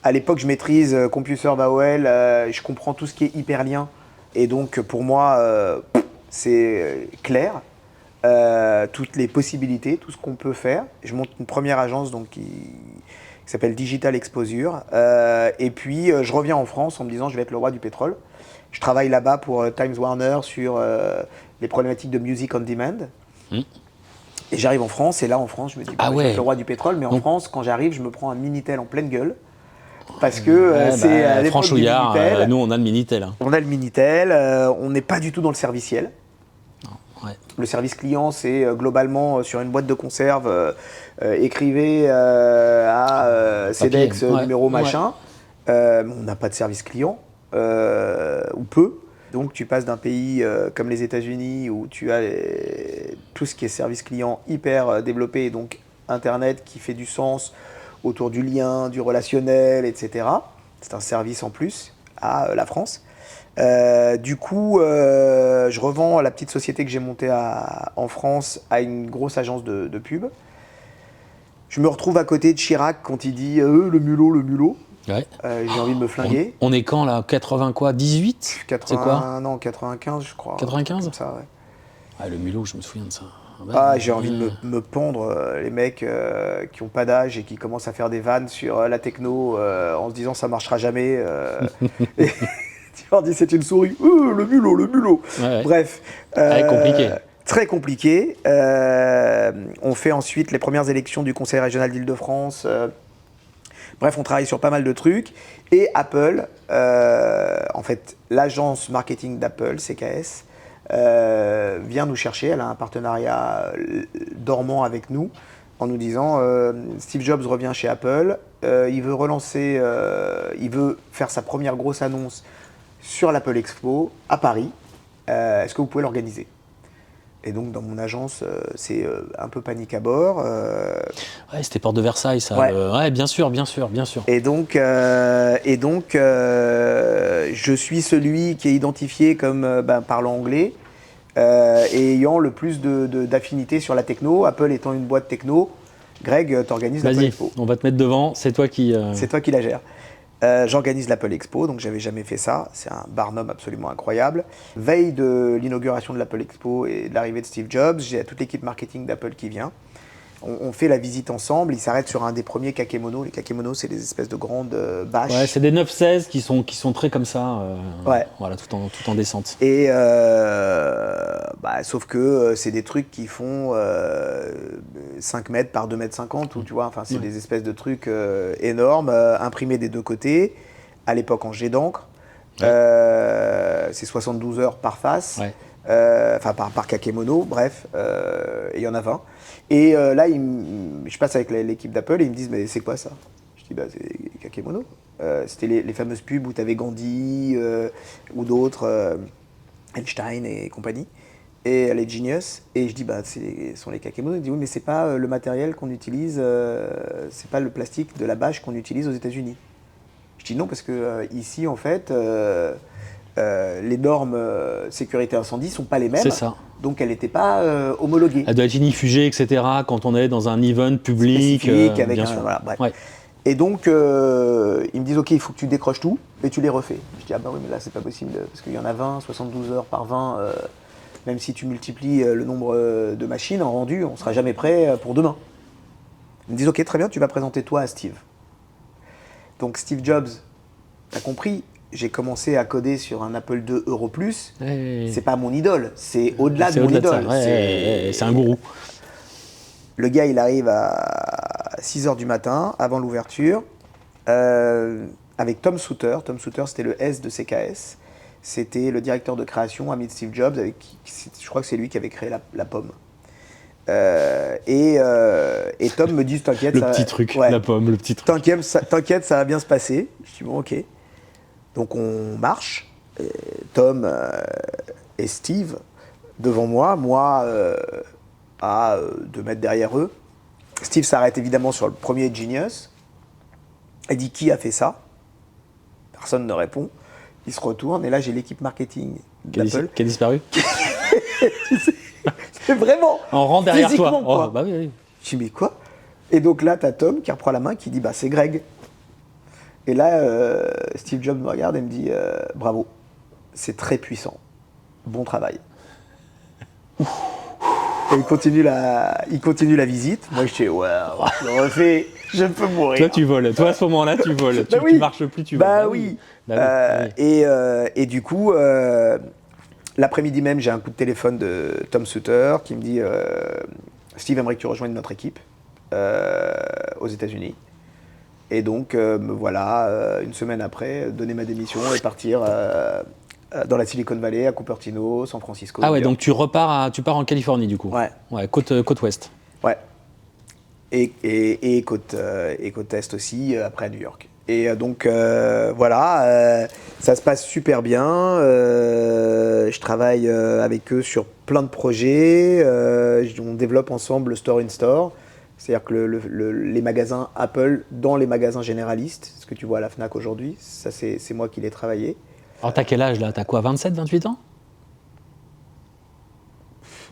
À l'époque, je maîtrise Computer Vowel, je comprends tout ce qui est hyperlien. Et donc, pour moi, c'est clair, toutes les possibilités, tout ce qu'on peut faire. Je monte une première agence donc, qui s'appelle Digital Exposure. Et puis, je reviens en France en me disant je vais être le roi du pétrole. Je travaille là-bas pour Times Warner sur les problématiques de music on demand. Et j'arrive en France, et là en France, je me dis je vais être le roi du pétrole, mais en France, quand j'arrive, je me prends un Minitel en pleine gueule. Parce que c'est à l'époque du Minitel. Nous, on a le Minitel. Hein. On a le Minitel, on n'est pas du tout dans le serviciel. Ouais. Le service client, c'est globalement sur une boîte de conserve, écrivez à CEDEX numéro machin. On n'a pas de service client, ou peu. Donc tu passes d'un pays comme les États-Unis où tu as tout ce qui est service client hyper développé, donc Internet qui fait du sens autour du lien, du relationnel, etc. C'est un service en plus à la France. Du coup, je revends la petite société que j'ai montée en France à une grosse agence de pub. Je me retrouve à côté de Chirac quand il dit le mulot, le mulot. Ouais. J'ai envie de me flinguer. On est quand là 80 quoi 18 80, c'est quoi non, 95 je crois. 95 comme ça, ouais. Ah, le mulot, je me souviens de ça. J'ai envie de me pendre les mecs qui n'ont pas d'âge et qui commencent à faire des vannes sur la techno en se disant ça marchera jamais. Et tu leur dis c'est une souris. Le mulot, le mulot. Ouais. Bref. Compliqué. Très compliqué. On fait ensuite les premières élections du Conseil régional d'Île-de-France. Bref, on travaille sur pas mal de trucs. Et Apple, en fait, l'agence marketing d'Apple, CKS, vient nous chercher. Elle a un partenariat dormant avec nous en nous disant Steve Jobs revient chez Apple, il veut relancer, il veut faire sa première grosse annonce sur l'Apple Expo à Paris. Est-ce que vous pouvez l'organiser ? Et donc, dans mon agence, c'est un peu panique à bord. Ouais, c'était Porte de Versailles, ça. Ouais, bien sûr, bien sûr, bien sûr. Et donc, je suis celui qui est identifié comme parlant anglais et ayant le plus d'affinité sur la techno. Apple étant une boîte techno, Greg, t'organises l'Apple Expo. Vas-y, on va te mettre devant, c'est toi qui... C'est toi qui la gères. J'organise l'Apple Expo, donc j'avais jamais fait ça. C'est un barnum absolument incroyable. Veille de l'inauguration de l'Apple Expo et de l'arrivée de Steve Jobs, j'ai toute l'équipe marketing d'Apple qui vient. On fait la visite ensemble. Il s'arrête sur un des premiers kakémonos. Les kakémonos, c'est des espèces de grandes bâches. Ouais, c'est des 9-16 qui sont très comme ça. Ouais. Voilà, tout en descente. Et sauf que c'est des trucs qui font 5 mètres par 2 mètres 50, ou tu vois, enfin c'est des espèces de trucs énormes, imprimés des deux côtés, à l'époque en jet d'encre. Ouais. C'est 72 heures par face, par kakémono, bref, il y en a 20. Et là, je passe avec l'équipe d'Apple et ils me disent mais c'est quoi ça ? Je dis c'est kakémono. C'était les fameuses pubs où tu avais Gandhi ou d'autres, Einstein et compagnie, et les Genius. Et je dis ce sont les kakémonos. Il dit oui, mais c'est pas le matériel qu'on utilise, c'est pas le plastique de la bâche qu'on utilise aux États-Unis. Je dis non, parce que ici, en fait, les normes sécurité incendie sont pas les mêmes. C'est ça. Donc elle n'était pas homologuée. Elle doit être inifugée, etc. quand on est dans un event public. Spécifique, avec bien un... sûr. Voilà, bref. Ouais. Et donc, ils me disent, OK, il faut que tu décroches tout, et tu les refais. Je dis, oui, mais là, c'est pas possible, parce qu'il y en a 20, 72 heures par 20, même si tu multiplies le nombre de machines en rendu, on sera jamais prêt pour demain. Ils me disent, OK, très bien, tu vas présenter toi à Steve. Donc, Steve Jobs, t'as compris, j'ai commencé à coder sur un Apple II Euro+, c'est pas mon idole, c'est au-delà de mon idole. C'est un gourou. Le gars, il arrive à 6h du matin, avant l'ouverture, avec Tom Souter. Tom Souter, c'était le S de CKS. C'était le directeur de création, ami de Steve Jobs, je crois que c'est lui qui avait créé la pomme. Et Tom me dit, t'inquiète, le petit truc, la pomme, le petit truc. T'inquiète, ça va bien se passer. Je dis, bon, ok. Donc on marche, Tom et Steve devant moi, à 2 mètres derrière eux. Steve s'arrête évidemment sur le premier Genius. Il dit qui a fait ça ? Personne ne répond. Il se retourne et là j'ai l'équipe marketing d'Apple. Qui a disparu. C'est vraiment. On rentre derrière toi. Quoi. Oui. Je dis mais quoi ? Et donc là t'as Tom qui reprend la main qui dit c'est Greg. Et là Steve Jobs me regarde et me dit bravo, c'est très puissant, bon travail. Et il continue la visite. Moi, je dis, ouais, je le refais, je peux mourir. Toi, tu voles. Toi, à ce moment-là, tu voles. Bah oui. Tu marches plus, tu voles. Bah oui. Et du coup, l'après-midi même, j'ai un coup de téléphone de Tom Sutter qui me dit Steve aimerait que tu rejoignes notre équipe aux États-Unis. Et donc, me voilà, une semaine après, donner ma démission et partir dans la Silicon Valley, à Cupertino, San Francisco. Ah ouais, donc tu pars en Californie du coup. Ouais. Côte ouest. Ouais. Et côte est aussi, après à New York. Et donc voilà, ça se passe super bien. Je travaille avec eux sur plein de projets. On développe ensemble le Store in Store. C'est-à-dire que les magasins Apple dans les magasins généralistes, ce que tu vois à la Fnac aujourd'hui, ça c'est moi qui l'ai travaillé. Alors t'as quel âge là? T'as quoi, 27, 28 ans?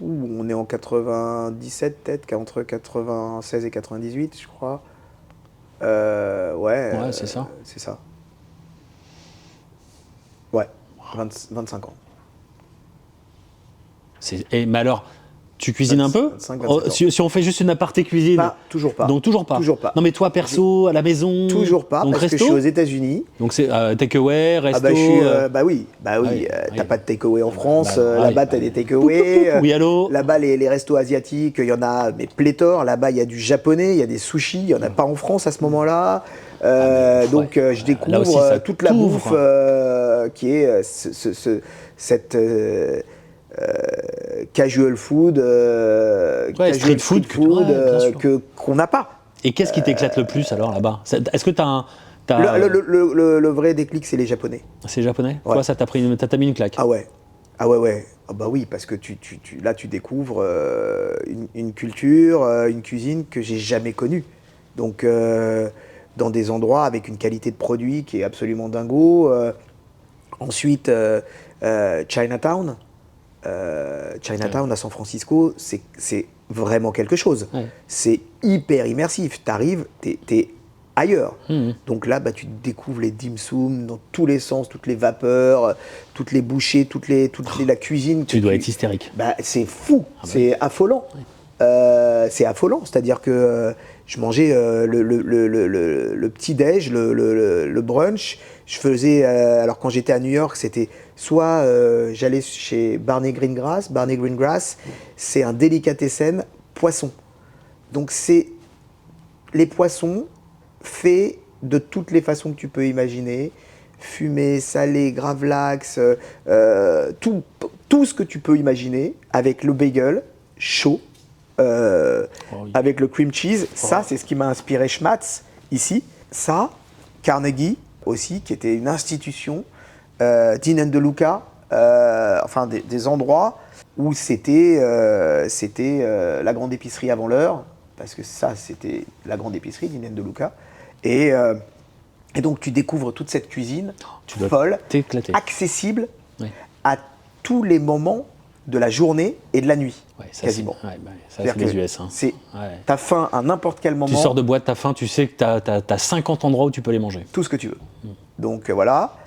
On est en 97 peut-être, entre 96 et 98 je crois. Ouais, c'est ça. C'est ça. Ouais, 25 ans. Mais alors, tu cuisines un peu? 25, si on fait juste une aparté cuisine. Toujours pas. Donc toujours pas. Toujours pas. Non mais toi perso, à la maison. Toujours pas, donc parce resto? que je suis aux États-Unis. Donc c'est takeaway, resto. Bah oui. Oui. T'as pas de takeaway en France. Bah, là-bas, t'as des takeaway. Oui, allô. Là-bas, les restos asiatiques, il y en a mais pléthore. Là-bas, il y a du japonais, il y a des sushis. Il y en a pas en France à ce moment-là. Donc je découvre aussi, toute la bouffe qui est cette casual food, street food qu'on n'a pas. Et qu'est-ce qui t'éclate le plus alors là-bas? Est-ce que t'as le vrai déclic, c'est les Japonais. C'est japonais? Ouais. Toi, t'as mis une claque? Ah ouais. Ah bah oui, parce que là, tu découvres une culture, une cuisine que j'ai jamais connue. Donc, dans des endroits avec une qualité de produit qui est absolument dingo. Ensuite, Chinatown. Chinatown à San Francisco, c'est vraiment quelque chose. Ouais. C'est hyper immersif. T'arrives, t'es ailleurs. Mmh. Donc là, tu découvres les dim sum dans tous les sens, toutes les vapeurs, toutes les bouchées, la cuisine. Tu dois être hystérique. C'est fou, c'est affolant. Ouais. C'est affolant, c'est-à-dire que je mangeais le petit-déj, le brunch. Je faisais, alors quand j'étais à New York, c'était soit j'allais chez Barney Greengrass, c'est un délicatessen poisson. Donc c'est les poissons faits de toutes les façons que tu peux imaginer, fumé, salé, gravlax, tout ce que tu peux imaginer, avec le bagel chaud, avec le cream cheese. Ça, c'est ce qui m'a inspiré Schmatz ici. Ça, Carnegie aussi, qui était une institution, Dean & DeLuca, enfin des endroits où c'était la grande épicerie avant l'heure, parce que ça, c'était la grande épicerie, Dean & DeLuca. Et donc, tu découvres toute cette cuisine folle, accessible à tous les moments de la journée et de la nuit, quasiment. Ça, c'est les US. Hein. T'as faim à n'importe quel moment. Tu sors de boîte, t'as faim, tu sais que t'as 50 endroits où tu peux les manger. Tout ce que tu veux. Donc voilà,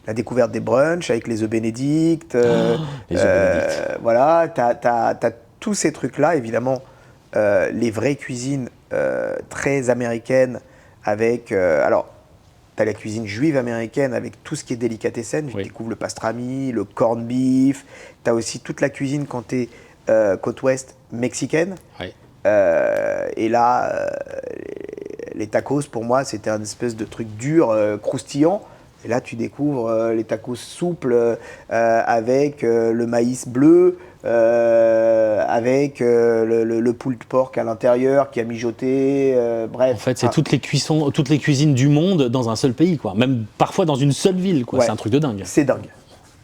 la découverte des brunchs avec les œufs bénédicts. Voilà, t'as tous ces trucs-là, évidemment, les vraies cuisines très américaines avec... alors, t'as la cuisine juive américaine avec tout ce qui est délicatessen. Je découvre le pastrami, le corned beef. T'as aussi toute la cuisine quand t'es côte ouest mexicaine. Oui. Et là, les tacos, pour moi, c'était un espèce de truc dur, croustillant. Et là, tu découvres les tacos souples avec le maïs bleu, avec le pulled pork à l'intérieur qui a mijoté, bref. En fait, c'est toutes les cuisines du monde dans un seul pays, quoi. Même parfois dans une seule ville, quoi. Ouais, c'est un truc de dingue. C'est dingue.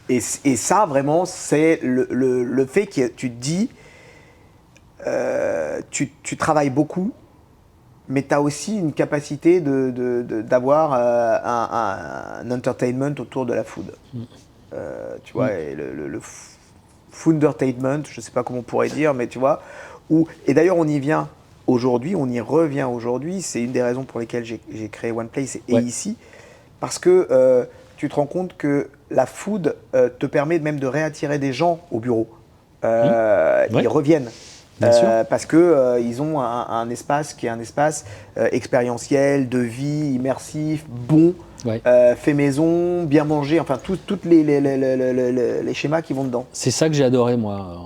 Et ça, vraiment, c'est le fait que tu te dis, tu travailles beaucoup, mais tu as aussi une capacité d'avoir un entertainment autour de la food. Tu vois, et le food-entertainment, je ne sais pas comment on pourrait dire, mais tu vois, et d'ailleurs on y vient aujourd'hui, on y revient aujourd'hui, c'est une des raisons pour lesquelles j'ai créé OnePlace et ici, parce que tu te rends compte que la food te permet même de réattirer des gens au bureau. Ouais. ils reviennent. Bien sûr. Parce que ils ont un espace qui est un espace expérientiel, de vie, immersif, bon, Ouais. fait maison, bien mangé, enfin tous les schémas qui vont dedans. C'est ça que j'ai adoré, moi,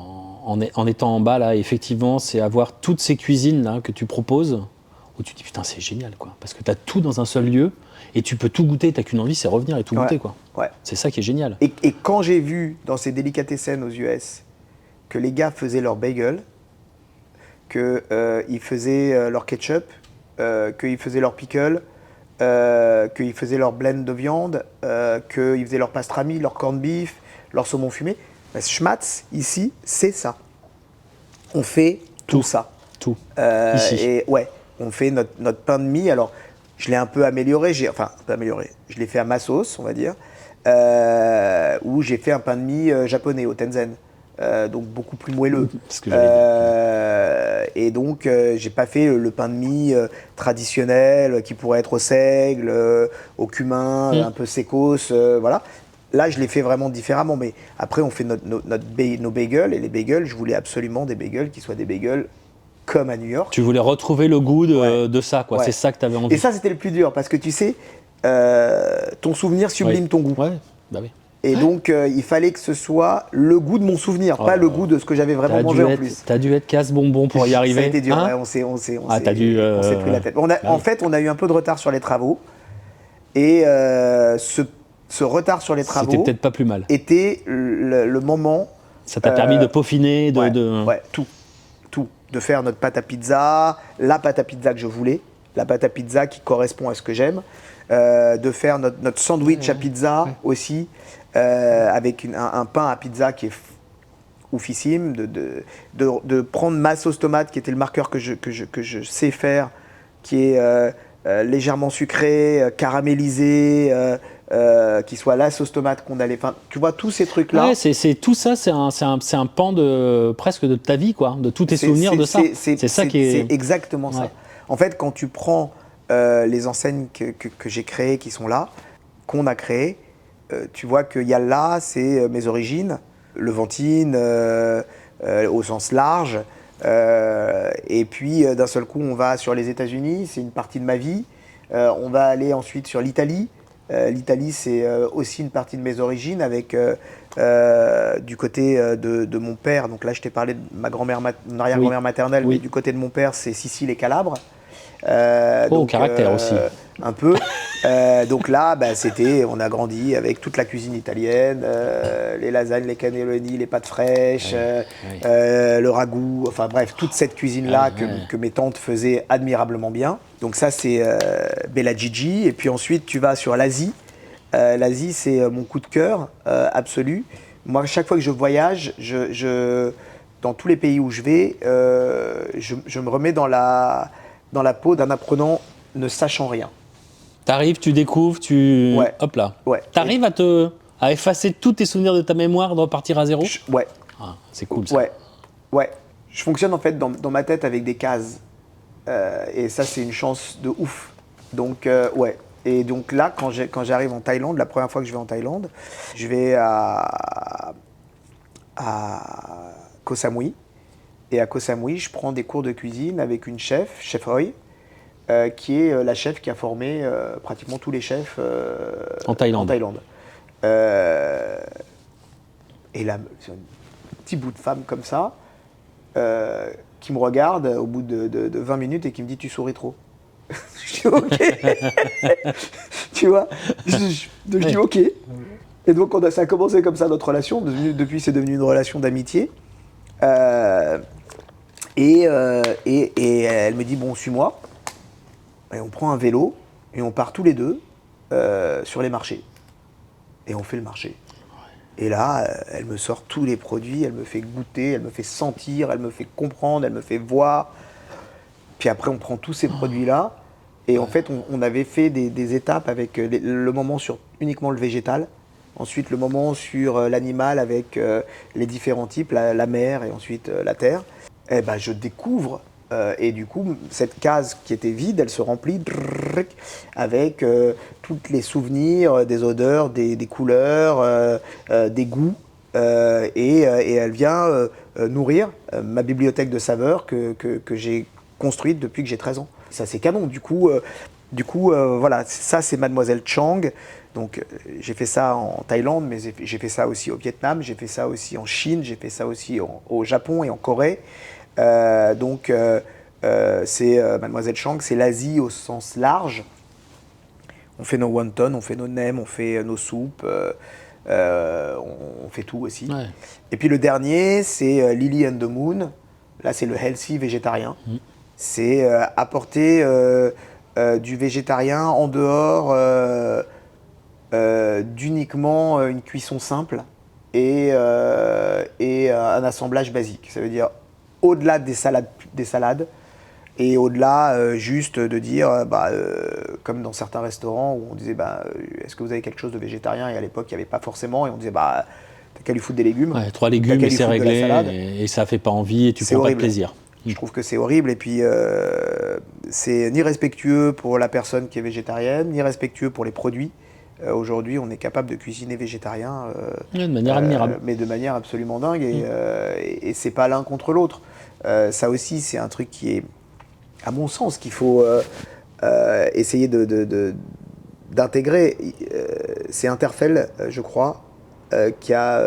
en étant en bas, là, effectivement, c'est avoir toutes ces cuisines là, que tu proposes, où tu te dis, putain, c'est génial, quoi. Parce que tu as tout dans un seul lieu, et tu peux tout goûter, tu n'as qu'une envie, c'est revenir et tout goûter, quoi. Ouais. C'est ça qui est génial. Et quand j'ai vu dans ces délicatessen aux US que les gars faisaient leur bagel, qu'ils faisaient leur ketchup, qu'ils faisaient leur pickle, qu'ils faisaient leur blend de viande, qu'ils faisaient leur pastrami, leur corned beef, leur saumon fumé. Ben, Schmatz, ici, c'est ça. On fait tout ça. Tout. Ici. Et ouais, on fait notre pain de mie. Alors, je l'ai un peu amélioré, un peu amélioré. Je l'ai fait à ma sauce, on va dire, où j'ai fait un pain de mie japonais au Tenzen. Donc beaucoup plus moelleux. C'est ce que j'allais Et donc j'ai pas fait le pain de mie traditionnel qui pourrait être au seigle, au cumin, un peu sécos, voilà. Là je l'ai fait vraiment différemment, mais après on fait nos bagels, et les bagels, je voulais absolument des bagels qui soient des bagels comme à New York. Tu voulais retrouver le goût de ça, quoi. Ouais. C'est ça que tu avais envie. Et ça c'était le plus dur, parce que tu sais, ton souvenir sublime ton goût. Ouais, bah oui. Et donc, il fallait que ce soit le goût de mon souvenir, pas le goût de ce que j'avais vraiment mangé en plus. T'as dû être casse-bonbon pour y arriver. Ça a été dur, hein ouais, on s'est pris la tête. En fait, on a eu un peu de retard sur les travaux. Et ce retard sur les travaux C'était peut-être pas plus mal. était le moment... Ça t'a permis de peaufiner, Ouais, tout. De faire notre pâte à pizza, la pâte à pizza que je voulais, la pâte à pizza qui correspond à ce que j'aime, de faire notre sandwich à pizza aussi, avec un pain à pizza qui est oufissime, de prendre ma sauce tomate qui était le marqueur que je sais faire, qui est légèrement sucré, caramélisé, qui soit la sauce tomate qu'on allait... Enfin, tu vois, tous ces trucs-là... Ouais, c'est tout ça, c'est un pan presque de ta vie, quoi, de tous tes souvenirs de ça. C'est ça qui est... C'est exactement ça. En fait, quand tu prends les enseignes que j'ai créées, qui sont là, qu'on a créées, tu vois qu'il y a là, c'est mes origines, Levantine, au sens large, et puis d'un seul coup, on va sur les États-Unis, c'est une partie de ma vie, on va aller ensuite sur l'Italie. L'Italie, c'est aussi une partie de mes origines, avec du côté de mon père. Donc là, je t'ai parlé de ma grand-mère, mon arrière-grand-mère maternelle, mais du côté de mon père, c'est Sicile et Calabre. Au caractère aussi. Un peu. Donc là, on a grandi avec toute la cuisine italienne, les lasagnes, les cannelloni, les pâtes fraîches, le ragoût, enfin bref, toute cette cuisine-là que mes tantes faisaient admirablement bien. Donc ça, c'est Bella Gigi. Et puis ensuite, tu vas sur l'Asie. L'Asie, c'est mon coup de cœur absolu. Moi, chaque fois que je voyage, dans tous les pays où je vais, je me remets dans la peau d'un apprenant ne sachant rien. T'arrives, tu découvres, hop là. Ouais. T'arrives à effacer tous tes souvenirs de ta mémoire, de repartir à zéro. Ouais. Ah, c'est cool ça. Ouais. Je fonctionne en fait dans ma tête avec des cases. Et ça, c'est une chance de ouf. Donc, ouais. Et donc là, quand j'arrive en Thaïlande, la première fois que je vais en Thaïlande, je vais à Koh Samui. Et à Koh Samui, je prends des cours de cuisine avec une chef Roy, qui est la chef qui a formé pratiquement tous les chefs en Thaïlande. Et là, c'est un petit bout de femme comme ça, qui me regarde au bout de 20 minutes et qui me dit « tu souris trop ». Je dis « ok ». Tu vois, je dis « ok ». Et donc ça a commencé comme ça notre relation, depuis c'est devenu une relation d'amitié. Et elle me dit « bon, suis-moi ». Et on prend un vélo et on part tous les deux sur les marchés. Et on fait le marché. Et là, elle me sort tous les produits, elle me fait goûter, elle me fait sentir, elle me fait comprendre, elle me fait voir. Puis après, on prend tous ces produits-là. Et en fait, on avait fait des étapes avec le moment sur uniquement le végétal. Ensuite, le moment sur l'animal avec les différents types, la mer et ensuite la terre. Et ben, je découvre. Et du coup, cette case qui était vide, elle se remplit avec tous les souvenirs, des odeurs, des couleurs, des goûts et elle vient nourrir ma bibliothèque de saveurs que j'ai construite depuis que j'ai 13 ans. Ça, c'est canon. Du coup, voilà, ça, c'est Mademoiselle Chang. Donc, j'ai fait ça en Thaïlande, mais j'ai fait ça aussi au Vietnam, j'ai fait ça aussi en Chine, j'ai fait ça aussi au Japon et en Corée. C'est Mademoiselle Chang, c'est l'Asie au sens large. On fait nos wontons, on fait nos nems, on fait nos soupes, on fait tout aussi. Ouais. Et puis le dernier, c'est Lily and the Moon. Là, c'est le healthy végétarien. C'est apporter du végétarien en dehors d'uniquement une cuisson simple et un assemblage basique. Ça veut dire au-delà des salades et au-delà juste de dire, comme dans certains restaurants où on disait est-ce que vous avez quelque chose de végétarien, et à l'époque il n'y avait pas forcément, et on disait t'as qu'à lui foutre des légumes. Ouais, 3 légumes et c'est réglé, et ça fait pas envie et tu prends pas de plaisir. Je trouve que c'est horrible, et puis c'est ni respectueux pour la personne qui est végétarienne, ni respectueux pour les produits. Aujourd'hui, on est capable de cuisiner végétarien de manière admirable. Mais de manière absolument dingue, et c'est pas l'un contre l'autre. Ça aussi, c'est un truc qui est, à mon sens, qu'il faut essayer d'intégrer. C'est Interfell, je crois, qui a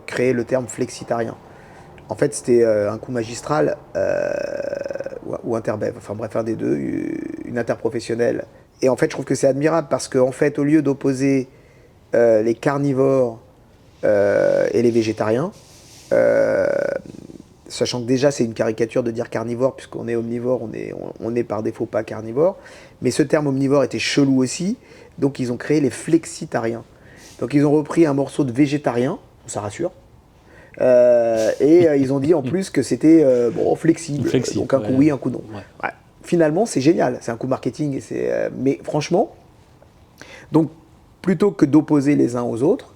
créé le terme flexitarien. En fait, c'était un coup magistral, ou interbev, enfin bref, un des deux, une interprofessionnelle. Et en fait, je trouve que c'est admirable parce qu'en fait, au lieu d'opposer les carnivores et les végétariens, sachant que déjà c'est une caricature de dire carnivore, puisqu'on est omnivore, on est par défaut pas carnivore, mais ce terme omnivore était chelou aussi, donc ils ont créé les flexitariens. Donc ils ont repris un morceau de végétarien, ça rassure, et ils ont dit en plus que c'était flexible, donc un coup oui, un coup non. Ouais. Finalement, c'est génial, c'est un coup marketing, mais franchement, donc plutôt que d'opposer les uns aux autres,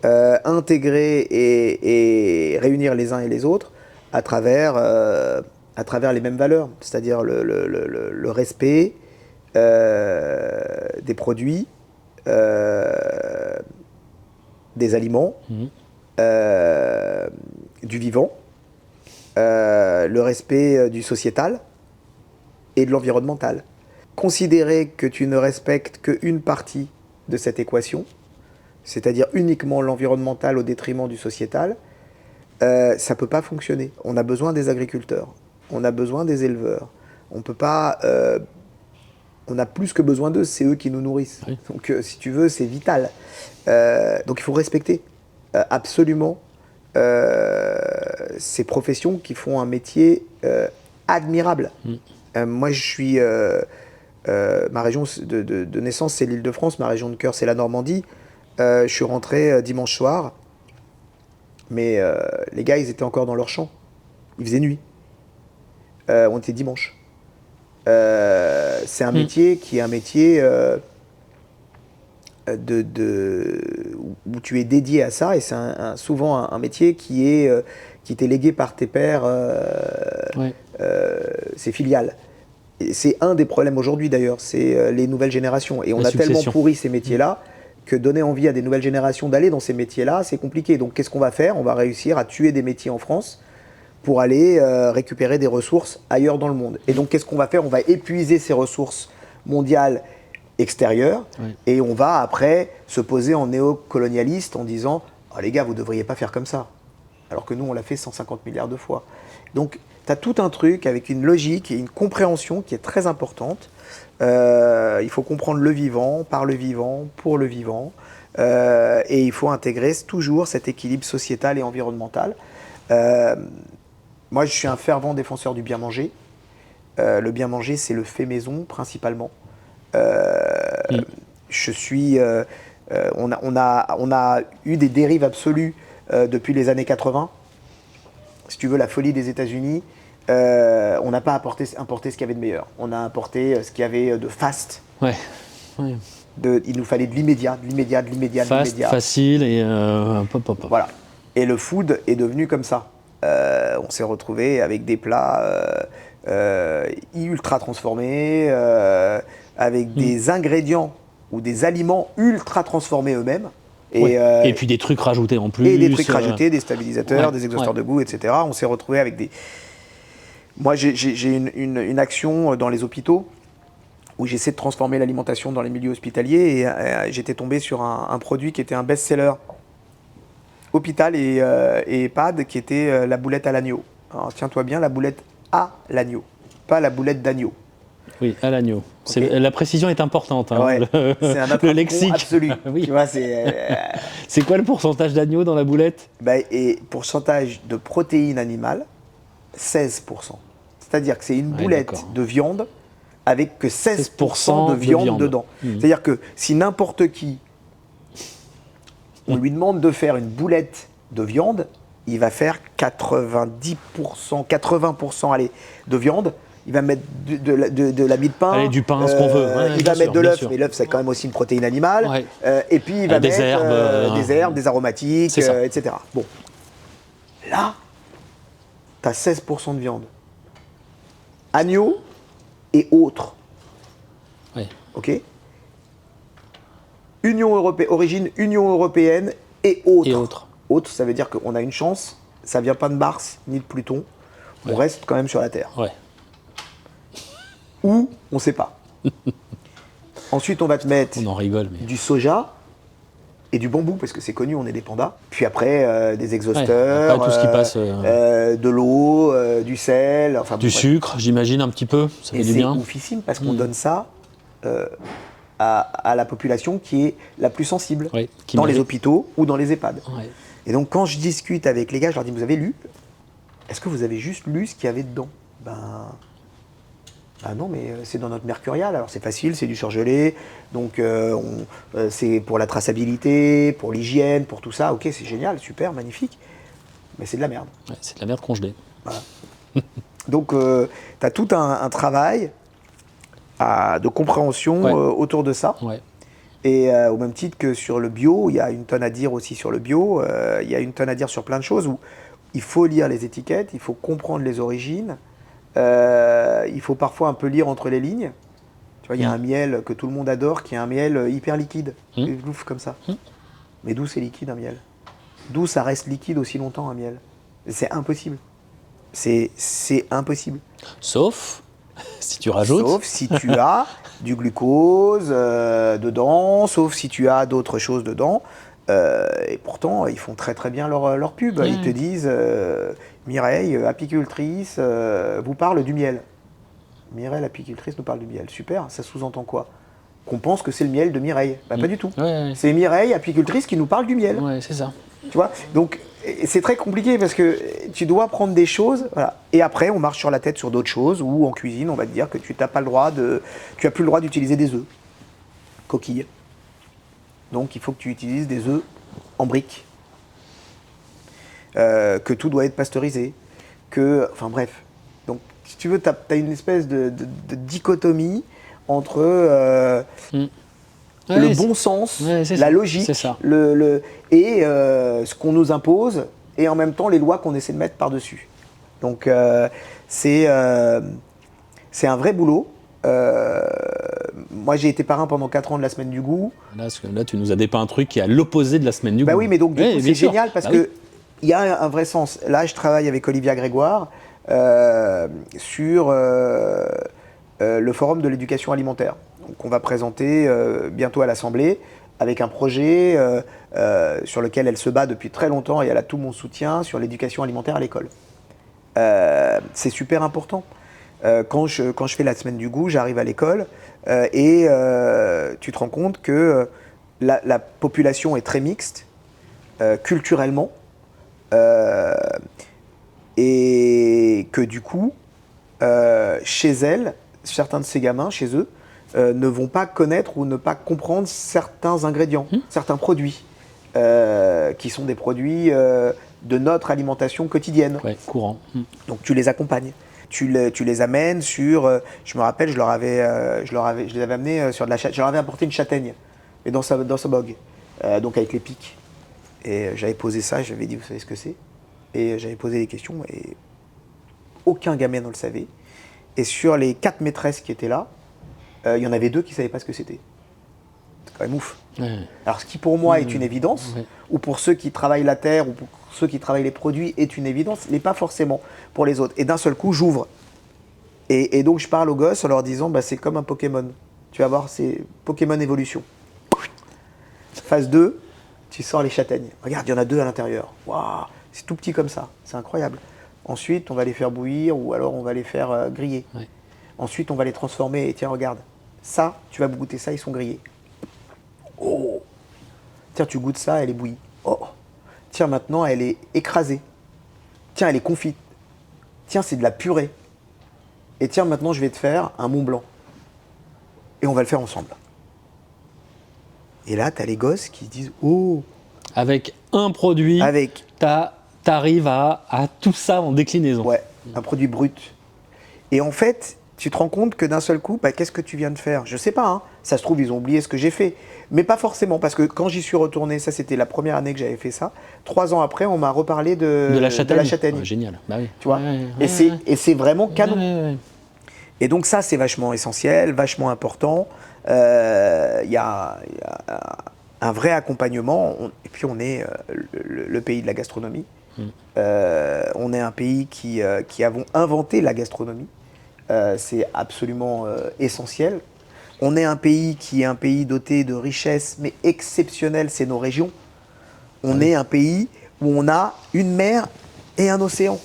intégrer et réunir les uns et les autres à travers les mêmes valeurs, c'est-à-dire le respect des produits, des aliments, du vivant, le respect du sociétal et de l'environnemental. Considérer que tu ne respectes qu'une partie de cette équation, c'est-à-dire uniquement l'environnemental au détriment du sociétal, ça ne peut pas fonctionner. On a besoin des agriculteurs, on a besoin des éleveurs. On peut pas... on a plus que besoin d'eux, c'est eux qui nous nourrissent. Oui. Donc si tu veux, c'est vital. Donc il faut respecter absolument ces professions qui font un métier admirable. Moi, je suis... ma région de naissance, c'est l'Île-de-France. Ma région de cœur, c'est la Normandie. Je suis rentré dimanche soir. Mais les gars, ils étaient encore dans leur champ. Il faisait nuit. On était dimanche. C'est un métier qui est un métier où tu es dédié à ça. Et c'est souvent un métier qui t'est légué par tes pairs, ses filiales. C'est un des problèmes aujourd'hui d'ailleurs, c'est les nouvelles générations. Et on a tellement pourri ces métiers-là que donner envie à des nouvelles générations d'aller dans ces métiers-là, c'est compliqué. Donc qu'est-ce qu'on va faire ? On va réussir à tuer des métiers en France pour aller récupérer des ressources ailleurs dans le monde. Et donc qu'est-ce qu'on va faire ? On va épuiser ces ressources mondiales extérieures et on va après se poser en néocolonialiste en disant « Oh les gars, vous ne devriez pas faire comme ça ». Alors que nous, on l'a fait 150 milliards de fois. Donc tu as tout un truc avec une logique et une compréhension qui est très importante. Il faut comprendre le vivant, par le vivant, pour le vivant. Et il faut intégrer toujours cet équilibre sociétal et environnemental. Moi, je suis un fervent défenseur du bien manger. Le bien manger, c'est le fait maison, principalement. Je suis... on a eu des dérives absolues depuis les années 80. Si tu veux, la folie des États-Unis, on n'a pas importé ce qu'il y avait de meilleur. On a importé ce qu'il y avait de fast. Il nous fallait de l'immédiat. Fast, facile et Voilà. Et le food est devenu comme ça. On s'est retrouvé avec des plats ultra transformés, avec des ingrédients ou des aliments ultra transformés eux-mêmes. Et puis des trucs rajoutés en plus. Et des trucs rajoutés, des stabilisateurs, des exhausteurs de goût, etc. On s'est retrouvé avec des... Moi, j'ai une action dans les hôpitaux où j'essaie de transformer l'alimentation dans les milieux hospitaliers et j'étais tombé sur un produit qui était un best-seller hôpital et EHPAD, qui était la boulette à l'agneau. Alors tiens-toi bien, la boulette à l'agneau, pas la boulette d'agneau. Oui, à l'agneau. Okay. La précision est importante. Hein, ouais, c'est un le lexique absolu. Oui. Tu vois, c'est quoi le pourcentage d'agneau dans la boulette? Et pourcentage de protéines animales, 16%. C'est-à-dire que c'est une boulette de viande avec que 16% de viande dedans. C'est-à-dire que si n'importe qui, on lui demande de faire une boulette de viande, il va faire 90%, 80% allez, de viande. Il va mettre de la mie de pain. Allez, du pain, ce qu'on veut. Il va mettre de l'œuf, mais l'œuf, c'est quand même aussi une protéine animale. Ouais. Et puis, il va des mettre herbes, des aromatiques, etc. Bon. Là, tu as 16% de viande. Agneau et autres. Oui. OK ? Origine Union européenne et autres. Et autres. Autres, ça veut dire qu'on a une chance. Ça vient pas de Mars ni de Pluton. On reste quand même sur la Terre. Ouais. Ou on ne sait pas. Ensuite, on va te mettre on en rigole, mais... du soja et du bambou, parce que c'est connu, on est des pandas. Puis après, des exhausteurs, tout ce qui passe, de l'eau, du sel. Enfin, du sucre, j'imagine, un petit peu. Ça fait du bien. C'est oufissime, parce qu'on donne ça à la population qui est la plus sensible, dans les hôpitaux ou dans les EHPAD. Ouais. Et donc, quand je discute avec les gars, je leur dis, vous avez lu ? Est-ce que vous avez juste lu ce qu'il y avait dedans ? Non, mais c'est dans notre mercurial. Alors c'est facile, c'est du surgelé, donc c'est pour la traçabilité, pour l'hygiène, pour tout ça. Ok, c'est génial, super, magnifique, mais c'est de la merde. Ouais, c'est de la merde congelée. Voilà. Donc tu as tout un travail de compréhension autour de ça. Ouais. Et au même titre que sur le bio, il y a une tonne à dire aussi sur le bio, il y a une tonne à dire sur plein de choses où il faut lire les étiquettes, il faut comprendre les origines. Il faut parfois un peu lire entre les lignes. Tu vois, il y a un miel que tout le monde adore, qui est un miel hyper liquide, ouf comme ça. Mais d'où c'est liquide un miel ? D'où ça reste liquide aussi longtemps un miel ? C'est impossible. C'est impossible. Sauf si tu rajoutes. Sauf si tu as du glucose dedans, sauf si tu as d'autres choses dedans. Et pourtant, ils font très très bien leur pub. Ils te disent Mireille, apicultrice, vous parle du miel. Mireille, apicultrice, nous parle du miel. Super, ça sous-entend quoi ? Qu'on pense que c'est le miel de Mireille. Pas du tout. Ouais. C'est Mireille, apicultrice, qui nous parle du miel. Ouais, c'est ça. Tu vois ? Donc, c'est très compliqué parce que tu dois prendre des choses, voilà. Et après, on marche sur la tête sur d'autres choses, ou en cuisine, on va te dire que tu n'as plus le droit d'utiliser des œufs, coquilles. Donc il faut que tu utilises des œufs en briques, que tout doit être pasteurisé, enfin bref. Donc si tu veux, tu as une espèce de dichotomie entre le bon sens, la logique, et ce qu'on nous impose, et en même temps les lois qu'on essaie de mettre par-dessus. Donc c'est un vrai boulot. Moi j'ai été parrain pendant 4 ans de la semaine du goût. Là tu nous as dépeint un truc qui est à l'opposé de la semaine du goût. Oui, mais donc du coup c'est génial parce que il y a un vrai sens. Là je travaille avec Olivia Grégoire sur le forum de l'éducation alimentaire. Donc on va présenter bientôt à l'Assemblée avec un projet sur lequel elle se bat depuis très longtemps et elle a tout mon soutien sur l'éducation alimentaire à l'école. C'est super important. Quand je fais la semaine du goût, j'arrive à l'école et tu te rends compte que la population est très mixte, culturellement, et que du coup, chez elle, certains de ces gamins, chez eux, ne vont pas connaître ou ne pas comprendre certains ingrédients, certains produits, qui sont des produits de notre alimentation quotidienne. Ouais, courant. Donc tu les accompagnes. Tu les amènes sur... je me rappelle, je les avais amenés sur de la châtaigne. Je leur avais apporté une châtaigne, mais dans sa bog, donc avec les pics. Et j'avais posé ça, j'avais dit, vous savez ce que c'est ? Et j'avais posé des questions, et aucun gamin ne le savait. Et sur les 4 maîtresses qui étaient là, il y en avait 2 qui ne savaient pas ce que c'était. quand même ouf. Ouais. Alors ce qui pour moi est une évidence, ou pour ceux qui travaillent la terre, ou pour ceux qui travaillent les produits est une évidence, mais pas forcément pour les autres. Et d'un seul coup, j'ouvre. Et donc je parle aux gosses en leur disant, c'est comme un Pokémon. Tu vas voir, c'est Pokémon évolution. Phase 2, tu sors les châtaignes. Regarde, il y en a 2 à l'intérieur. Waouh, c'est tout petit comme ça, c'est incroyable. Ensuite, on va les faire bouillir ou alors on va les faire griller. Ouais. Ensuite, on va les transformer et tiens, regarde, ça, tu vas goûter ça, ils sont grillés. Oh, tiens, tu goûtes ça, elle est bouillie. Oh, tiens, maintenant, elle est écrasée. Tiens, elle est confite. Tiens, c'est de la purée. Et tiens, maintenant, je vais te faire un Mont Blanc. Et on va le faire ensemble. Et là, tu as les gosses qui disent « Oh !» Avec un produit, t'arrives à tout ça en déclinaison. Ouais, un produit brut. Et en fait, tu te rends compte que d'un seul coup, qu'est-ce que tu viens de faire? Je sais pas, hein. Ça se trouve, ils ont oublié ce que j'ai fait. Mais pas forcément, parce que quand j'y suis retourné, ça c'était la première année que j'avais fait ça, 3 ans après, on m'a reparlé de la châtaigne. Génial, bah oui. Tu vois, et c'est vraiment canon. Et donc ça, c'est vachement essentiel, vachement important. Il y a un vrai accompagnement. Et puis on est le pays de la gastronomie. On est un pays qui avons inventé la gastronomie. C'est absolument essentiel. On est un pays qui est un pays doté de richesses, mais exceptionnelles, c'est nos régions. On est un pays où on a une mer et un océan.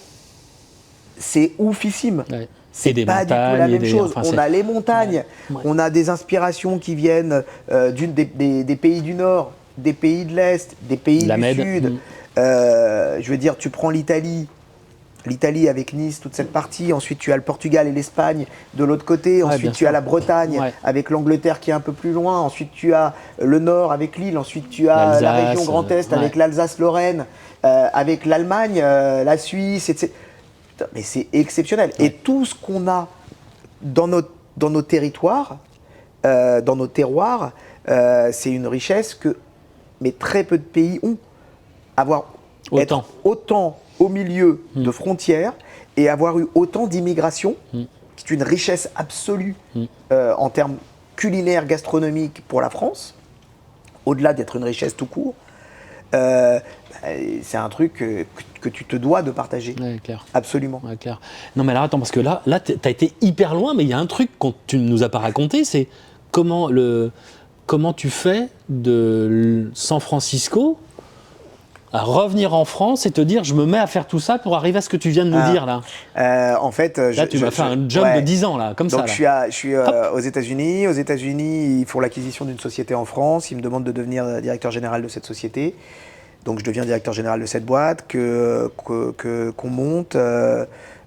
C'est oufissime. Ouais. C'est pas du tout la même chose. On a les montagnes, on a des inspirations qui viennent des pays du Nord, des pays de l'Est, des pays du Sud. Je veux dire, tu prends l'Italie avec Nice, toute cette partie. Ensuite, tu as le Portugal et l'Espagne de l'autre côté. Ensuite, tu as la Bretagne avec l'Angleterre qui est un peu plus loin. Ensuite, tu as le Nord avec l'Île. Ensuite, tu as la région Grand Est avec l'Alsace-Lorraine, avec l'Allemagne, la Suisse, etc. Mais c'est exceptionnel. Et tout ce qu'on a dans nos territoires, dans nos terroirs, c'est une richesse que mais très peu de pays ont. Être autant au milieu de frontières et avoir eu autant d'immigration, qui est une richesse absolue en termes culinaires, gastronomiques pour la France, au-delà d'être une richesse tout court. C'est un truc que tu te dois de partager. Ouais, clair. Absolument. Ouais, clair. Non mais alors attends, parce que là tu as été hyper loin, mais il y a un truc que tu ne nous as pas raconté, c'est comment tu fais de San Francisco à revenir en France et te dire je me mets à faire tout ça pour arriver à ce que tu viens de nous dire là. En fait, là tu m'as fait un jump de 10 ans là, comme donc ça. Je suis aux États-Unis. Aux États-Unis, ils font l'acquisition d'une société en France. Ils me demandent de devenir directeur général de cette société. Donc je deviens directeur général de cette boîte qu'on monte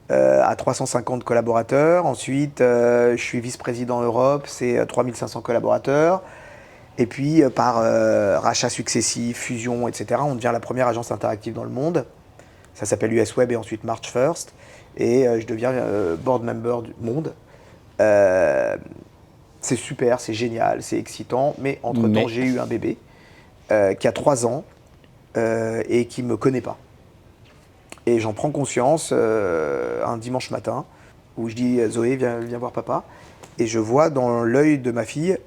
à 350 collaborateurs. Ensuite, je suis vice-président Europe, c'est 3500 collaborateurs. Et puis, par rachats successifs, fusions, etc., on devient la première agence interactive dans le monde. Ça s'appelle US Web et ensuite March First. Et je deviens board member du monde. C'est super, c'est génial, c'est excitant. Mais entre-temps, j'ai eu un bébé qui a 3 ans et qui ne me connaît pas. Et j'en prends conscience un dimanche matin où je dis « Zoé, viens voir papa ». Et je vois dans l'œil de ma fille...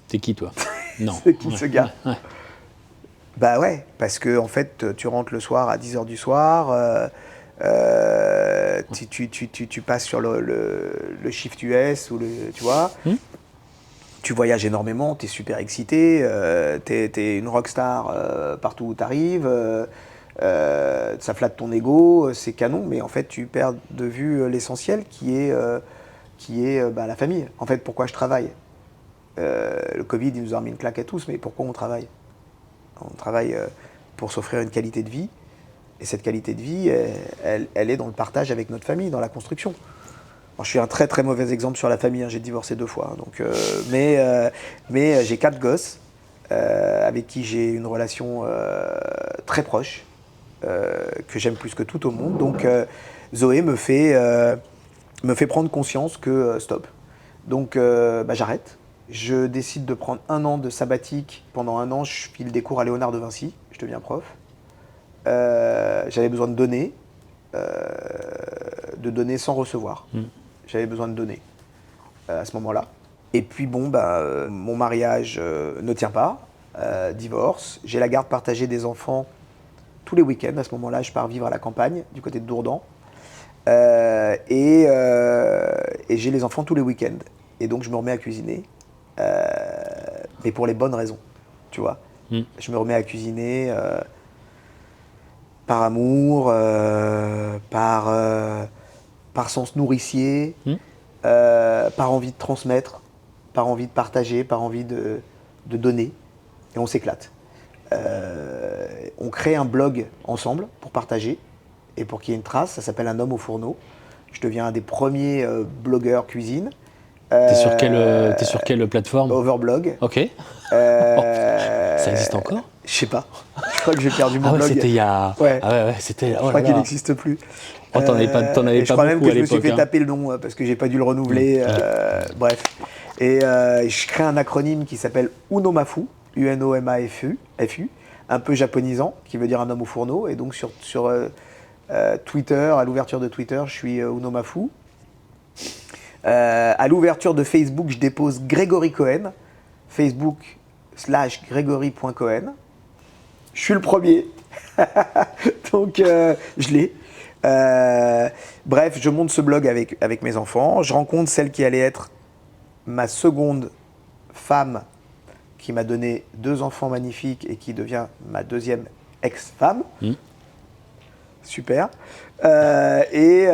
T'es qui, toi? Non. C'est qui ce gars? Bah ouais, parce que en fait, tu rentres le soir à 10h du soir, tu passes sur le shift US, ou tu vois, tu voyages énormément, tu es super excité, t'es une rockstar partout où tu arrives, ça flatte ton ego, c'est canon, mais en fait, tu perds de vue l'essentiel qui est la famille. En fait, pourquoi je travaille? Le Covid, il nous a remis une claque à tous, mais pourquoi on travaille? On travaille pour s'offrir une qualité de vie, et cette qualité de vie, elle est dans le partage avec notre famille, dans la construction. Alors, je suis un très très mauvais exemple sur la famille, hein, j'ai divorcé 2 fois, donc, mais j'ai 4 gosses avec qui j'ai une relation très proche, que j'aime plus que tout au monde. Donc Zoé me fait prendre conscience que stop. Donc j'arrête. Je décide de prendre 1 an de sabbatique. Pendant 1 an, je file des cours à Léonard de Vinci. Je deviens prof. J'avais besoin de donner sans recevoir. J'avais besoin de donner à ce moment-là. Et puis bon, mon mariage ne tient pas, divorce. J'ai la garde partagée des enfants tous les week-ends. À ce moment-là, je pars vivre à la campagne, du côté de Dourdan. Et j'ai les enfants tous les week-ends. Et donc je me remets à cuisiner, mais pour les bonnes raisons, tu vois. Je me remets à cuisiner par amour, par sens nourricier, par envie de transmettre, par envie de partager, par envie de donner. Et on s'éclate. On crée un blog ensemble pour partager et pour qu'il y ait une trace. Ça s'appelle Un homme au fourneau. Je deviens un des premiers blogueurs cuisine. T'es sur quelle plateforme? Overblog. Ok. Ça existe encore? Je sais pas. Je crois que j'ai perdu mon blog. C'était il y a... Ouais. Ah ouais, c'était... Je crois qu'il n'existe plus. Oh, t'en avais pas je beaucoup à l'époque. crois même que je me suis fait taper le nom parce que j'ai pas dû le renouveler. Bref. Et je crée un acronyme qui s'appelle Unomafu, U-N-O-M-A-F-U, un peu japonisant, qui veut dire un homme au fourneau. Et donc sur Twitter, à l'ouverture de Twitter, je suis Unomafu. À l'ouverture de Facebook, je dépose Grégory Cohen, Facebook/Grégory.Cohen. Je suis le premier, donc je l'ai. Bref, je monte ce blog avec mes enfants. Je rencontre celle qui allait être ma seconde femme, qui m'a donné 2 enfants magnifiques et qui devient ma deuxième ex-femme. Super. Et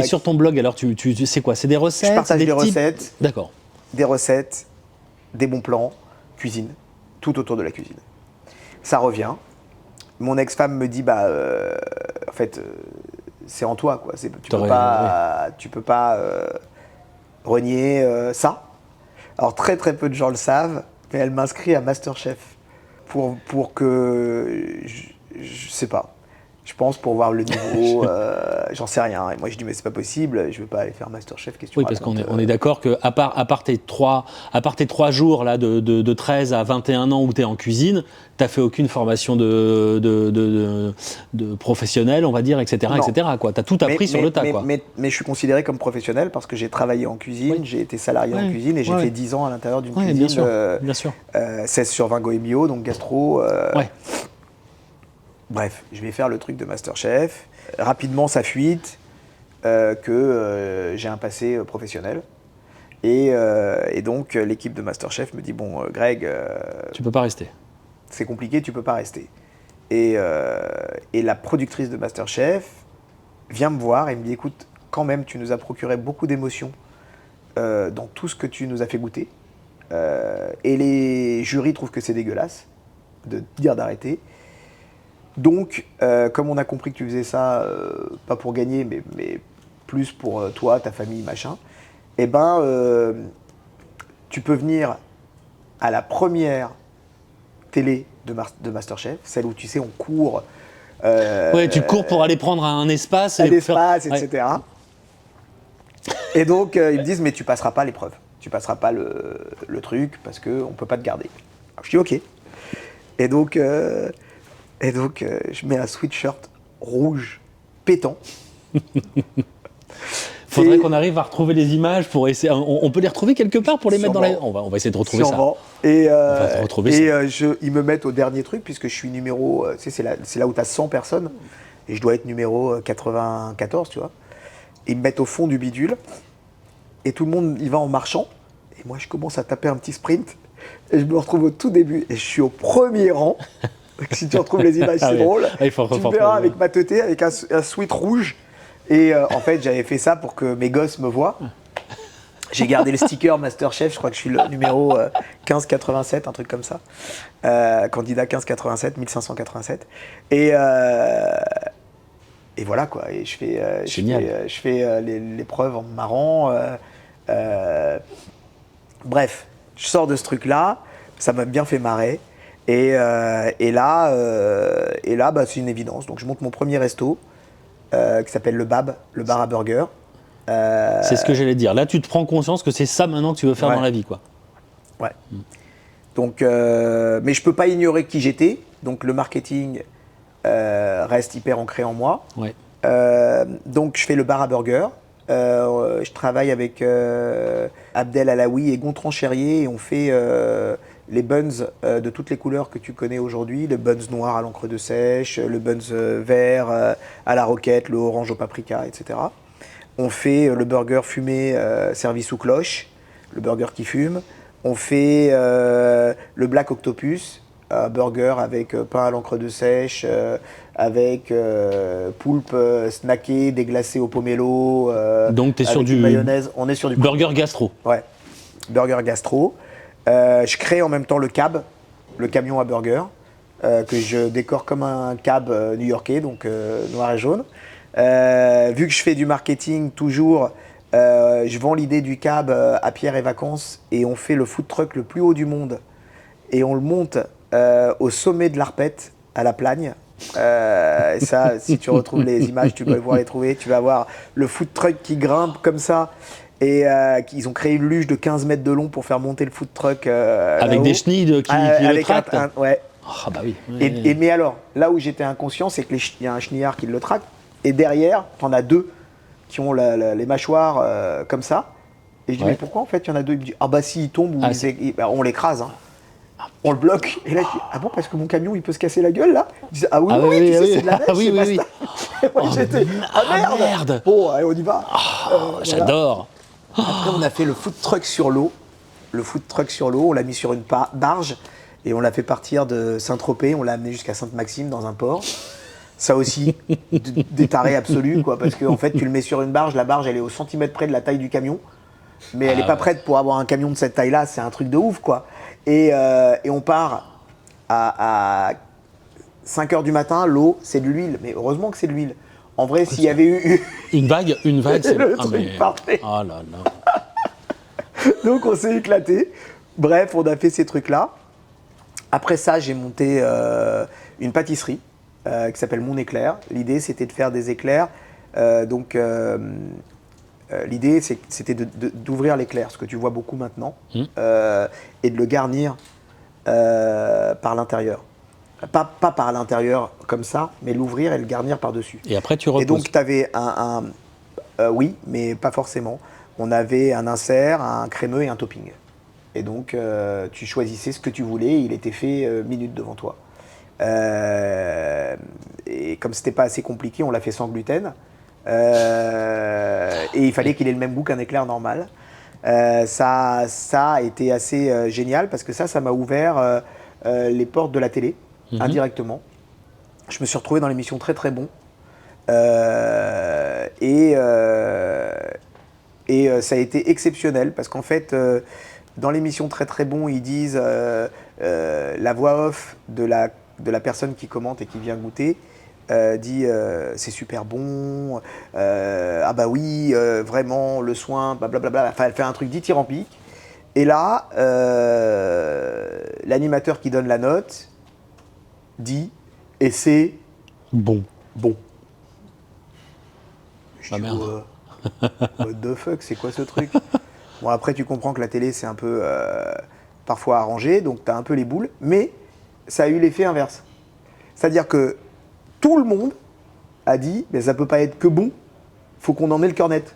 sur ton blog, alors, tu sais quoi? C'est des recettes? Je partage des recettes. D'accord. Des recettes, des bons plans, cuisine, tout autour de la cuisine. Ça revient. Mon ex-femme me dit, en fait, c'est en toi, quoi. Tu peux pas renier ça. Alors très très peu de gens le savent, mais elle m'inscrit à Masterchef pour que, je sais pas. Je pense pour voir le niveau, j'en sais rien. Et moi je dis mais c'est pas possible, je veux pas aller faire Masterchef. Qu'est-ce que tu Oui, parce qu'on est d'accord que à part tes 3 jours là de 13 à 21 ans où tu es en cuisine, tu n'as fait aucune formation de professionnel, on va dire, etc. Tu as tout appris sur le tas. Mais je suis considéré comme professionnel parce que j'ai travaillé en cuisine, j'ai été salarié en cuisine et j'ai fait 10 ans à l'intérieur d'une cuisine. Bien sûr. 16/20 Goemio, donc gastro. Bref, je vais faire le truc de Masterchef. Rapidement, ça fuite que j'ai un passé professionnel. Et donc, l'équipe de Masterchef me dit, bon, Greg... tu peux pas rester. C'est compliqué, tu peux pas rester. Et la productrice de Masterchef vient me voir et me dit, écoute, quand même, tu nous as procuré beaucoup d'émotions dans tout ce que tu nous as fait goûter. Et les jurys trouvent que c'est dégueulasse de dire d'arrêter. Donc, comme on a compris que tu faisais ça, pas pour gagner, mais plus pour toi, ta famille, machin, tu peux venir à la première télé de Masterchef, celle où tu sais, on court. Tu cours pour aller prendre un espace. Etc. Et donc, ils me disent, mais tu passeras pas l'épreuve. Tu passeras pas le truc parce qu'on peut pas te garder. Alors, je dis, ok. Et donc, je mets un sweatshirt rouge pétant. Faudrait qu'on arrive à retrouver les images pour essayer. On peut les retrouver quelque part pour les mettre dans la. On va essayer de retrouver ça. Et ils me mettent au dernier truc puisque je suis numéro. Tu sais, c'est là où tu as 100 personnes et je dois être numéro 94, tu vois. Ils me mettent au fond du bidule et tout le monde y va en marchant. Et moi, je commence à taper un petit sprint et je me retrouve au tout début et je suis au premier rang. Si tu retrouves les images, c'est drôle. Tu me verras avec ma teuté, avec un sweat rouge. Et en fait, j'avais fait ça pour que mes gosses me voient. J'ai gardé le sticker Masterchef, je crois que je suis le numéro 1587, un truc comme ça. Candidat 1587, 1587. Et voilà quoi. Et je fais l'épreuve en me marrant. Bref, je sors de ce truc-là. Ça m'a bien fait marrer. Et là, c'est une évidence. Donc je monte mon premier resto qui s'appelle le BAB, le bar à burger. C'est ce que j'allais dire. Là, tu te prends conscience que c'est ça maintenant que tu veux faire dans la vie, quoi. Ouais. Donc, mais je peux pas ignorer qui j'étais. Donc le marketing reste hyper ancré en moi. Ouais. Donc je fais le bar à burger Je travaille avec Abdel Alaoui et Gontran Cherrier et on fait les buns de toutes les couleurs que tu connais aujourd'hui, le buns noir à l'encre de sèche, le buns vert à la roquette, le orange au paprika, etc. On fait le burger fumé servi sous cloche, le burger qui fume. On fait le Black Octopus, un burger avec pain à l'encre de sèche, avec poulpe snacké, déglacé au pomelo, Donc tu es sur avec du une mayonnaise. On est sur du burger gastro. Ouais, burger gastro. Je crée en même temps le cab, le camion à burger, que je décore comme un cab new-yorkais, donc noir et jaune. Vu que je fais du marketing toujours, je vends l'idée du cab à Pierre et Vacances et on fait le food truck le plus haut du monde et on le monte au sommet de l'Arpette, à la Plagne. Ça, si tu retrouves les images, tu peux pouvoir les trouver. Tu vas voir le food truck qui grimpe comme ça. Et ils ont créé une luge de 15 mètres de long pour faire monter le food truck. Avec des chenilles qui le tractent. Ouais. Ah bah oui. Mais alors, là où j'étais inconscient, c'est qu'il y a un chenillard qui le traque. Et derrière, t'en as deux qui ont les mâchoires comme ça. Et je dis, mais pourquoi en fait il y en a deux? Il me dit, ah bah s'il tombe, on l'écrase. Hein. On le bloque. Et là, je dis, ah bon, parce que mon camion, il peut se casser la gueule, là? Il dit, ah oui, tu sais, c'est de la neige, c'est pas ça. Et moi, j'étais, merde. Bon, allez, on y va. J'adore. Après, on a fait le food truck sur l'eau. Le food truck sur l'eau, on l'a mis sur une barge et on l'a fait partir de Saint-Tropez. On l'a amené jusqu'à Sainte-Maxime dans un port. Ça aussi, des tarés absolus, quoi, parce qu'en fait, tu le mets sur une barge. La barge, elle est au centimètre près de la taille du camion. Mais elle n'est pas prête pour avoir un camion de cette taille-là. C'est un truc de ouf, quoi. Et on part à 5h du matin, l'eau, c'est de l'huile. Mais heureusement que c'est de l'huile. En vrai, s'il y avait eu... Une vague, c'est... le truc parfait. Oh là là. Donc on s'est éclaté. Bref, on a fait ces trucs-là. Après ça, j'ai monté une pâtisserie qui s'appelle Mon Éclair. L'idée, c'était de faire des éclairs. L'idée, c'était d'ouvrir l'éclair, ce que tu vois beaucoup maintenant, et de le garnir par l'intérieur. Pas par l'intérieur comme ça, mais l'ouvrir et le garnir par-dessus. Et après, tu reposes. Et donc, tu avais oui, mais pas forcément. On avait un insert, un crémeux et un topping. Et donc, tu choisissais ce que tu voulais, il était fait minute devant toi. Et comme c'était pas assez compliqué, on l'a fait sans gluten. Et il fallait qu'il ait le même goût qu'un éclair normal. Ça a été assez génial parce que ça m'a ouvert les portes de la télé, indirectement. Je me suis retrouvé dans l'émission Très Très Bon. Et ça a été exceptionnel parce qu'en fait, dans l'émission Très Très Bon, ils disent la voix off de la personne qui commente et qui vient goûter dit c'est super bon, ah bah oui, vraiment, le soin, blablabla. Enfin, elle fait un truc dithyrambique. Et là, l'animateur qui donne la note dit et c'est bon. Je dis, what the fuck, c'est quoi ce truc? Bon, après, tu comprends que la télé, c'est un peu parfois arrangé, donc tu as un peu les boules, mais ça a eu l'effet inverse. C'est-à-dire que tout le monde a dit, mais ça peut pas être que bon, faut qu'on en ait le cœur net.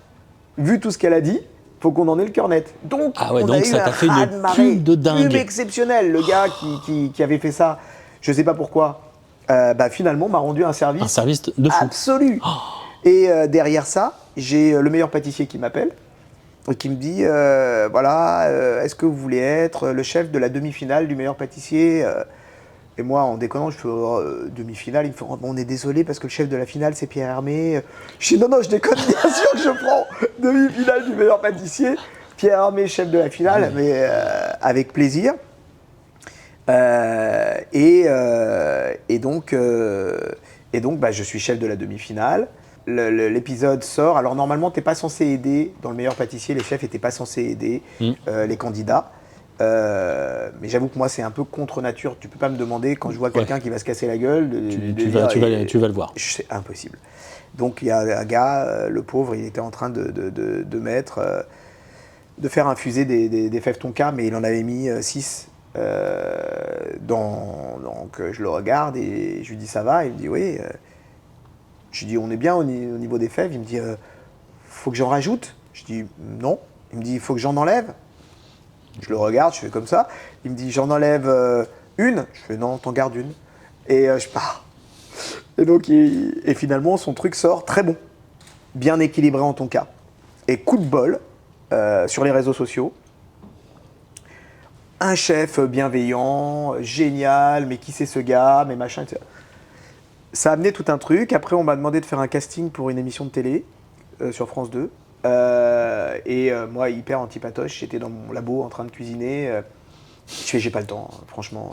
Vu tout ce qu'elle a dit, faut qu'on en ait le cœur net. Donc, on a eu ça t'a fait une marée, pub de dingue. Pub exceptionnelle. Le gars qui avait fait ça, je sais pas pourquoi, finalement m'a rendu un service. Un service de fou. Absolu. Oh. Et derrière ça, j'ai le meilleur pâtissier qui m'appelle et qui me dit est-ce que vous voulez être le chef de la demi-finale du meilleur pâtissier Et moi, en déconnant, je fais demi-finale. Il me fait on est désolé parce que le chef de la finale, c'est Pierre Hermé. Je dis non, je déconne, bien sûr que je prends demi-finale du meilleur pâtissier. Pierre Hermé, chef de la finale, mais avec plaisir. Et donc, je suis chef de la demi-finale. L'épisode sort. Alors normalement, tu n'es pas censé aider. Dans le meilleur pâtissier, les chefs n'étaient pas censés aider les candidats. Mais j'avoue que moi, c'est un peu contre nature. Tu peux pas me demander quand je vois quelqu'un qui va se casser la gueule. Tu vas le voir. C'est impossible. Donc il y a un gars, le pauvre, il était en train de faire infuser des fèves tonka, mais il en avait mis 6. Donc je le regarde et je lui dis ça va. Il me dit oui. Je lui dis on est bien au niveau des fèves. Il me dit faut que j'en rajoute? Je dis non. Il me dit, il faut que j'en enlève. Je le regarde, je fais comme ça. Il me dit, j'en enlève une. Je fais non, t'en gardes une. Et je pars. Et donc, et finalement, son truc sort très bon, bien équilibré en ton cas. Et coup de bol, sur les réseaux sociaux, un chef bienveillant, génial, mais qui c'est ce gars, mais machin, etc. Ça a amené tout un truc. Après, on m'a demandé de faire un casting pour une émission de télé sur France 2. Moi, hyper antipatoche, j'étais dans mon labo en train de cuisiner. Je fais, j'ai pas le temps, franchement,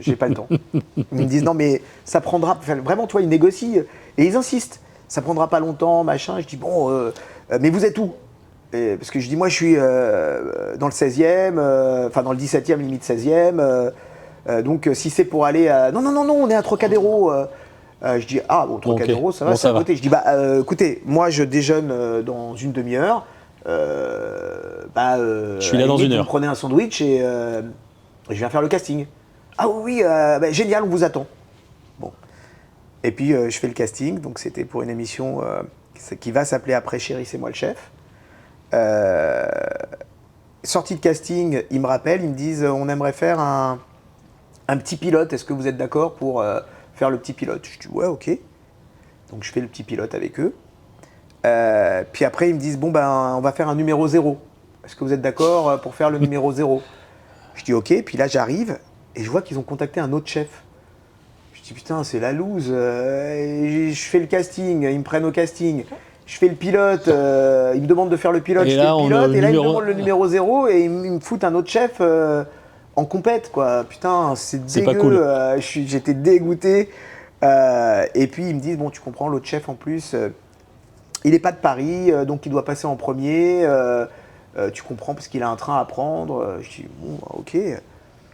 j'ai pas le temps. Ils me disent, non, mais ça prendra. Enfin, vraiment, toi, ils négocient et ils insistent. Ça prendra pas longtemps, machin. Je dis, bon, mais vous êtes où? Parce que je dis, moi, je suis dans le 16e, enfin, dans le 17e, limite 16e. Donc, si c'est pour aller à. Non, on est à Trocadéro. Je dis, ah, bon, Trocadéro, okay. ça va, bon, c'est à va. côté. Je dis, bah, écoutez, moi, je déjeune dans une demi-heure. Je suis là dans une heure. Vous prenez un sandwich et je viens faire le casting. Ah oui, génial, on vous attend. Bon. Et puis, je fais le casting. Donc, c'était pour une émission qui va s'appeler après Chérie, c'est moi le chef. Sortie de casting, ils me rappellent, ils me disent, on aimerait faire un petit pilote. Est-ce que vous êtes d'accord pour faire le petit pilote? Je dis ouais, ok. Donc je fais le petit pilote avec eux. Puis après ils me disent bon ben on va faire un numéro 0. Est-ce que vous êtes d'accord pour faire le numéro 0? Je dis ok. Puis là j'arrive et je vois qu'ils ont contacté un autre chef. Je dis putain c'est la loose. Je fais le casting, ils me prennent au casting. Je fais le pilote, ils me demandent de faire le pilote, je fais le pilote, et là ils me demandent le numéro 0 et ils me foutent un autre chef en compète, quoi. Putain, c'est dégueu, pas cool. J'étais dégoûté. Et puis ils me disent, bon, tu comprends, l'autre chef en plus, il n'est pas de Paris, donc il doit passer en premier. Tu comprends, parce qu'il a un train à prendre. Je dis, bon, ok.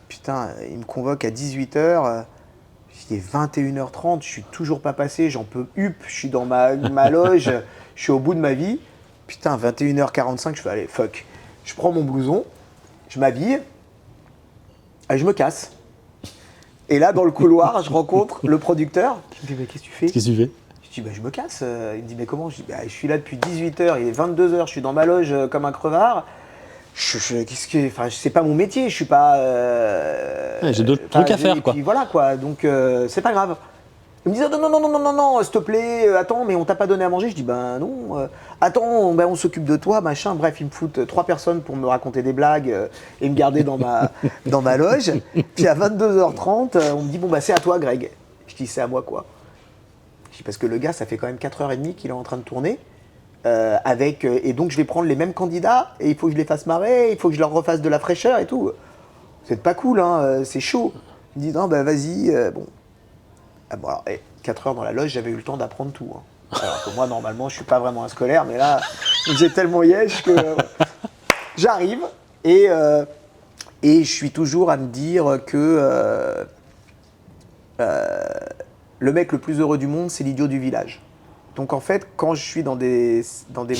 Putain, il me convoque à 18h. Il est 21h30, je suis toujours pas passé, j'en peux hup, je suis dans ma loge, je suis au bout de ma vie. Putain, 21h45, je fais allez, fuck. Je prends mon blouson, je m'habille, et je me casse. Et là, dans le couloir, je rencontre le producteur qui me dit, mais qu'est-ce que tu fais? Qu'est-ce que tu fais? Je dis, bah, je me casse. Il me dit, mais comment? Je dis, bah, je suis là depuis 18h, il est 22h, je suis dans ma loge comme un crevard. Enfin, c'est pas mon métier, je suis pas. J'ai d'autres trucs à faire, quoi. Puis voilà, quoi. Donc, c'est pas grave. Il me disait non, s'il te plaît, attends, mais on t'a pas donné à manger. Je dis ben non, attends, on s'occupe de toi, machin. Bref, ils me foutent 3 personnes pour me raconter des blagues et me garder dans ma loge. Puis à 22h30, on me dit bon bah c'est à toi, Greg. Je dis c'est à moi quoi? Je dis parce que le gars, ça fait quand même 4h30 qu'il est en train de tourner. Et donc je vais prendre les mêmes candidats et il faut que je les fasse marrer, il faut que je leur refasse de la fraîcheur et tout. C'est pas cool, hein, c'est chaud. Il me dit non, bah vas-y, bon. Ah bon alors, 4 heures dans la loge, j'avais eu le temps d'apprendre tout. Hein. Alors que moi, normalement, je suis pas vraiment un scolaire, mais là, j'ai tellement yèche que j'arrive et je suis toujours à me dire que le mec le plus heureux du monde, c'est l'idiot du village. Donc en fait, quand je suis dans des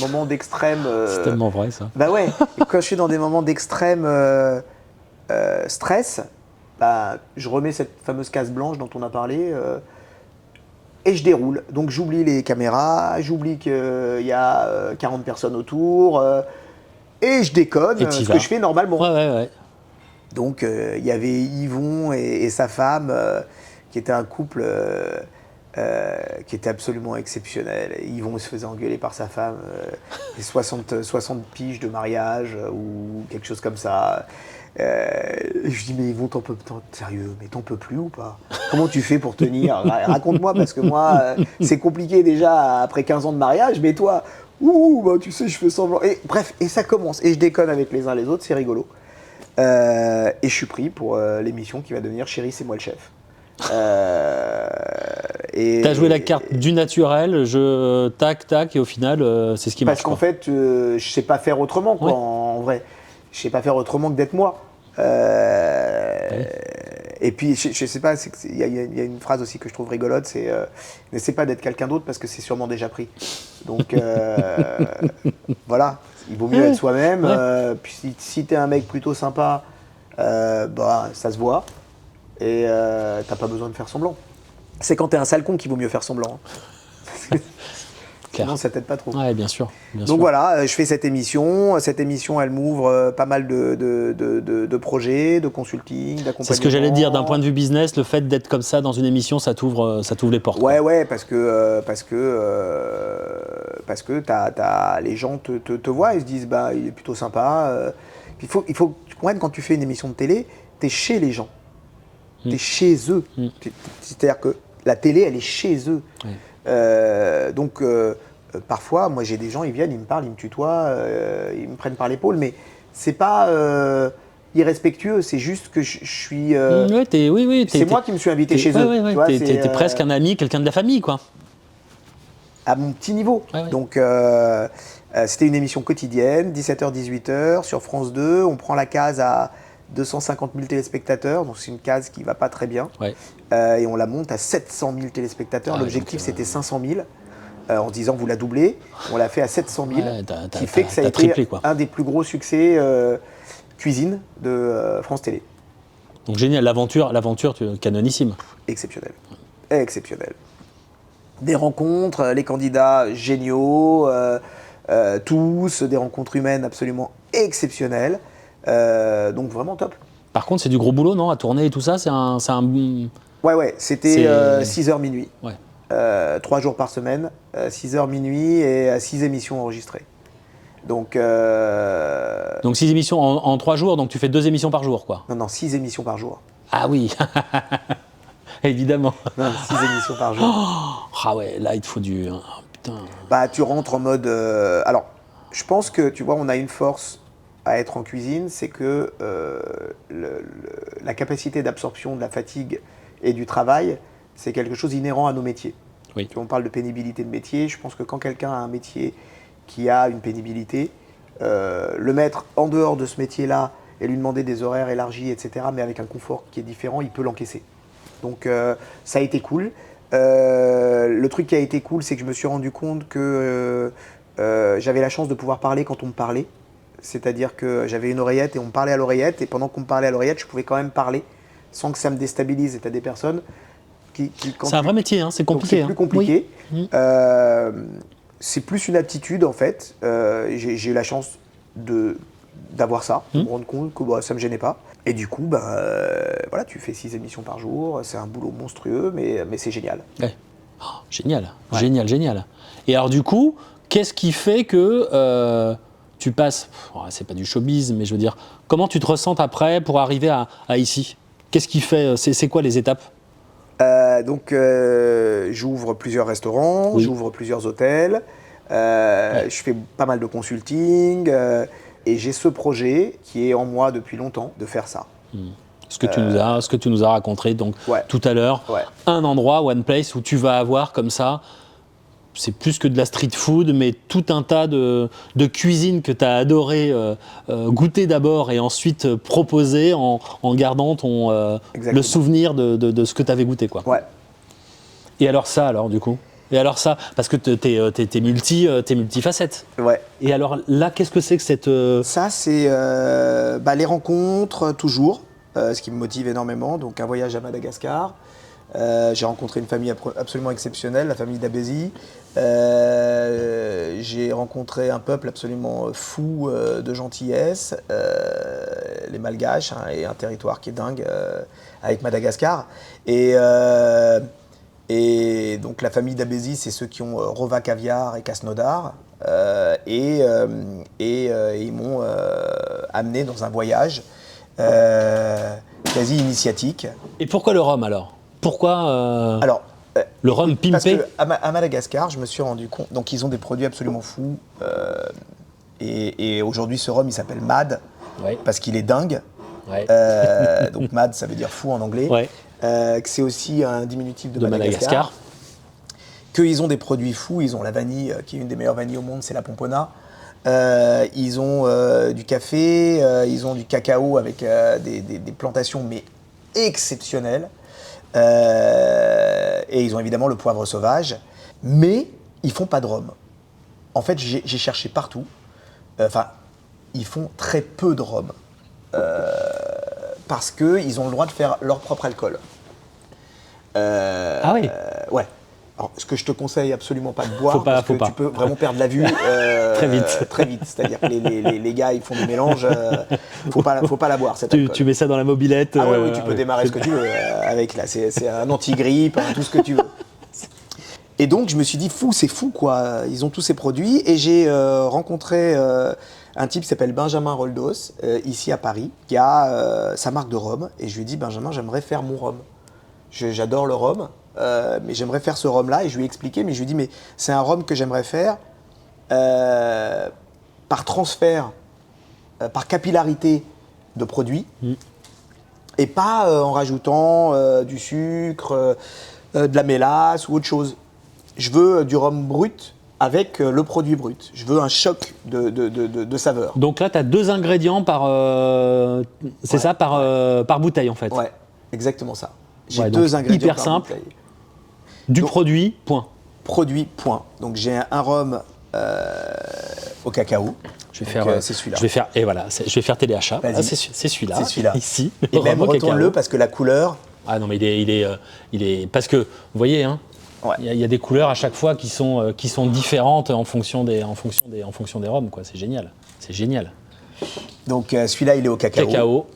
moments d'extrême... c'est tellement vrai ça. Bah ouais, quand je suis dans des moments d'extrême stress, bah, je remets cette fameuse case blanche dont on a parlé et je déroule. Donc j'oublie les caméras, j'oublie qu'il y a 40 personnes autour et je déconne ce que je fais normalement. Ouais. Donc il y avait Yvon et sa femme qui étaient un couple... qui était absolument exceptionnel. Yvon se faisait engueuler par sa femme, 60 piges de mariage ou quelque chose comme ça. Et je dis mais Yvon, sérieux, mais t'en peux plus ou pas? Comment tu fais pour tenir? Raconte-moi parce que moi, c'est compliqué déjà après 15 ans de mariage, mais toi, bah tu sais, je fais semblant. Et bref, et ça commence. Et je déconne avec les uns les autres, c'est rigolo. Et je suis pris pour l'émission qui va devenir Chérie, c'est moi le chef. T'as joué la carte du naturel, tac, et au final, c'est ce qui marche. Parce qu'en fait, je sais pas faire autrement, quoi, en vrai. Je sais pas faire autrement que d'être moi. Et puis, je sais pas, il y a une phrase aussi que je trouve rigolote, c'est n'essaie pas d'être quelqu'un d'autre parce que c'est sûrement déjà pris. Donc, voilà, il vaut mieux être soi-même. Puis si t'es un mec plutôt sympa, bah, ça se voit. Et t'as pas besoin de faire semblant. C'est quand t'es un sale con qu'il vaut mieux faire semblant. clair. Sinon, ça t'aide pas trop. Ouais, bien sûr. Donc voilà, je fais cette émission. Cette émission, elle m'ouvre pas mal de projets, de consulting, d'accompagnement. C'est ce que j'allais dire, d'un point de vue business, le fait d'être comme ça dans une émission, ça t'ouvre les portes. Ouais, parce que les gens te voient, ils se disent bah il est plutôt sympa. Il faut que tu comprennes, quand tu fais une émission de télé, t'es chez les gens, t'es chez eux. C'est-à-dire que la télé, elle est chez eux. Donc parfois, moi j'ai des gens, ils viennent, ils me parlent, ils me tutoient, ils me prennent par l'épaule, mais c'est pas irrespectueux, c'est juste que je suis. C'est moi qui me suis invité chez eux. T'es presque un ami, quelqu'un de la famille, quoi. À mon petit niveau. Donc c'était une émission quotidienne, 17h-18h sur France 2. On prend la case à 250 000 téléspectateurs, donc c'est une case qui va pas très bien. Et on la monte à 700 000 téléspectateurs. L'objectif c'était 500 000. En disant vous la doublez, on l'a fait à 700 000, qui fait que ça a été triplé, un des plus gros succès cuisine de France Télé. Donc génial, l'aventure canonissime. Exceptionnelle. Des rencontres, les candidats géniaux, tous, des rencontres humaines absolument exceptionnelles. Donc vraiment top. Par contre, c'est du gros boulot, non? À tourner et tout ça, c'est un... Ouais, c'était 6h minuit. 3 jours par semaine, 6h minuit et 6 émissions enregistrées. Donc 6 émissions en 3 jours, donc tu fais 2 émissions par jour, quoi. Non, 6 émissions par jour. Ah oui. Évidemment. Non, 6 émissions par jour. Ah ouais, là il te faut du... putain. Bah tu rentres en mode... Alors, je pense que, tu vois, on a une force à être en cuisine, c'est que la capacité d'absorption de la fatigue et du travail, c'est quelque chose inhérent à nos métiers. Tu vois, on parle de pénibilité de métier, je pense que quand quelqu'un a un métier qui a une pénibilité, le mettre en dehors de ce métier-là et lui demander des horaires élargis, etc., mais avec un confort qui est différent, il peut l'encaisser. Donc ça a été cool. Le truc qui a été cool, c'est que je me suis rendu compte que j'avais la chance de pouvoir parler quand on me parlait. C'est-à-dire que j'avais une oreillette et on me parlait à l'oreillette, et pendant qu'on me parlait à l'oreillette, je pouvais quand même parler sans que ça me déstabilise. Et tu as des personnes qui c'est un vrai métier, hein, c'est compliqué. C'est plus compliqué. Oui. C'est plus une aptitude en fait. J'ai eu la chance d'avoir ça, de me rendre compte que ça ne me gênait pas. Et du coup, voilà, tu fais 6 émissions par jour, c'est un boulot monstrueux, mais c'est génial. Ouais. Oh, génial, génial. Et alors du coup, qu'est-ce qui fait que tu passes, c'est pas du showbiz, mais je veux dire, comment tu te ressens après pour arriver à ici? Qu'est-ce qui fait, c'est quoi les étapes? Donc j'ouvre plusieurs restaurants, j'ouvre plusieurs hôtels, je fais pas mal de consulting et j'ai ce projet qui est en moi depuis longtemps de faire ça. Ce que tu nous as raconté donc, tout à l'heure, un endroit, one place où tu vas avoir comme ça, c'est plus que de la street food, mais tout un tas de cuisine que tu as adoré goûter d'abord et ensuite proposer en gardant le souvenir de ce que tu avais goûté, quoi. Et alors ça, du coup? Et alors ça, parce que t'es multifacette. Et alors là, qu'est-ce que c'est que cette... Ça, c'est les rencontres, toujours, ce qui me motive énormément. Donc un voyage à Madagascar. J'ai rencontré une famille absolument exceptionnelle, la famille d'Abézi. J'ai rencontré un peuple absolument fou de gentillesse, les Malgaches, et un territoire qui est dingue avec Madagascar. Et donc la famille d'Abézi, c'est ceux qui ont Rova Caviar et Krasnodar. Et ils m'ont amené dans un voyage quasi initiatique. Et pourquoi le rhum alors? Pourquoi le rhum pimpé? Parce qu'à Madagascar, je me suis rendu compte, donc ils ont des produits absolument fous. Et aujourd'hui, ce rhum, il s'appelle Mad, parce qu'il est dingue. Donc Mad, ça veut dire fou en anglais. C'est aussi un diminutif de Madagascar. Qu'ils ont des produits fous, ils ont la vanille, qui est une des meilleures vanilles au monde, c'est la Pompona. Ils ont du café, ils ont du cacao avec des plantations, mais exceptionnelles. Et ils ont évidemment le poivre sauvage, mais ils font pas de rhum. En fait, j'ai cherché partout. Ils font très peu de rhum. Parce qu'ils ont le droit de faire leur propre alcool. Ah oui. Ouais. Alors, ce que je te conseille absolument pas de boire, Faut pas, parce que faut pas. tu peux vraiment perdre la vue Très vite. très vite. C'est-à-dire que les gars, ils font des mélanges. Faut pas la boire, cette alcool. Tu mets ça dans la mobilette. Ah oui, tu peux démarrer ce que tu veux avec là. C'est un anti-grippe, tout ce que tu veux. Et donc, je me suis dit, c'est fou, quoi. Ils ont tous ces produits. Et j'ai rencontré un type qui s'appelle Benjamin Roldos, ici à Paris, qui a sa marque de rhum. Et je lui ai dit, Benjamin, j'aimerais faire mon rhum. J'adore le rhum, mais j'aimerais faire ce rhum-là. Et je lui ai expliqué, mais je lui ai dit, mais c'est un rhum que j'aimerais faire par transfert, par capillarité de produits, et pas en rajoutant du sucre, de la mélasse ou autre chose. Je veux du rhum brut avec le produit brut. Je veux un choc de saveurs. Donc là, tu as 2 ingrédients par, par bouteille en fait. Ouais, exactement ça. J'ai Ouais, 2 ingrédients hyper par simple. bouteille. Du Donc, produit, point. Produit, point. Donc j'ai un rhum au cacao. Je vais faire, Donc, c'est celui-là. Je vais faire, et voilà, je vais faire téléachat. Vas-y. Ah, c'est celui-là. C'est celui-là. Ici. Et même rhum au retourne-le cacao. parce que la couleur. Ah non, mais il est parce que vous voyez, hein, Ouais. il y a des couleurs à chaque fois qui sont différentes en fonction des rhums, quoi. C'est génial. C'est génial. Donc celui-là, il est au cacao. Cacao.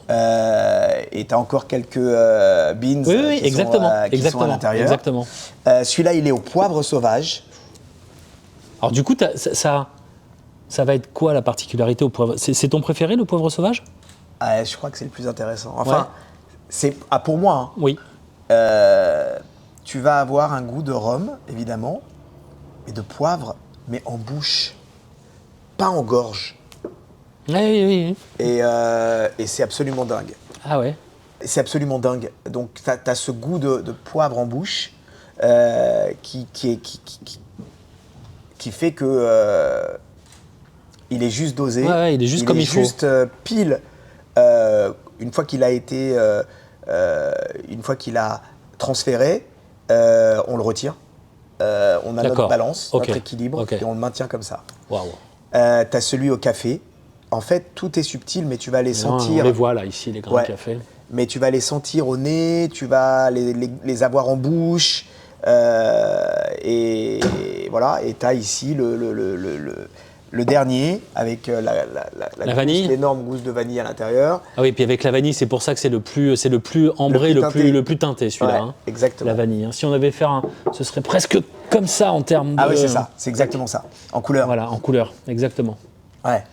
Et tu as encore quelques beans Oui, qui exactement. sont à exactement. l'intérieur. Exactement. Celui-là, il est au poivre sauvage. Alors du coup, ça va être quoi la particularité au poivre? C'est ton préféré, le poivre sauvage? Je crois que c'est le plus intéressant. Enfin, Ouais. c'est pour moi. Hein. Oui. Tu vas avoir un goût de rhum, évidemment, et de poivre, mais en bouche, pas en gorge. Oui. Et c'est absolument dingue. Ah ouais. C'est absolument dingue. Donc, tu as ce goût de poivre en bouche qui fait que il est juste dosé. Ouais, il est juste comme il faut. Il est juste pile. Une fois qu'il a été, une fois qu'il a transféré, on le retire. On a notre balance, notre équilibre, et on le maintient comme ça. Waouh. Tu as celui au café. En fait, tout est subtil, mais tu vas les sentir. On les voit là, ici, les grains de café. Mais tu vas les sentir au nez, tu vas les avoir en bouche. Et voilà, et tu as ici le dernier avec la vanille, l'énorme gousse de vanille à l'intérieur. Ah oui, puis avec la vanille, c'est pour ça que c'est le plus ambré, le plus teinté celui-là. Ouais, hein, exactement. la vanille. Hein. Si on avait ce serait presque comme ça en termes de. Ah oui, c'est ça, c'est exactement ça, en couleur. Voilà, en couleur, exactement. Ouais.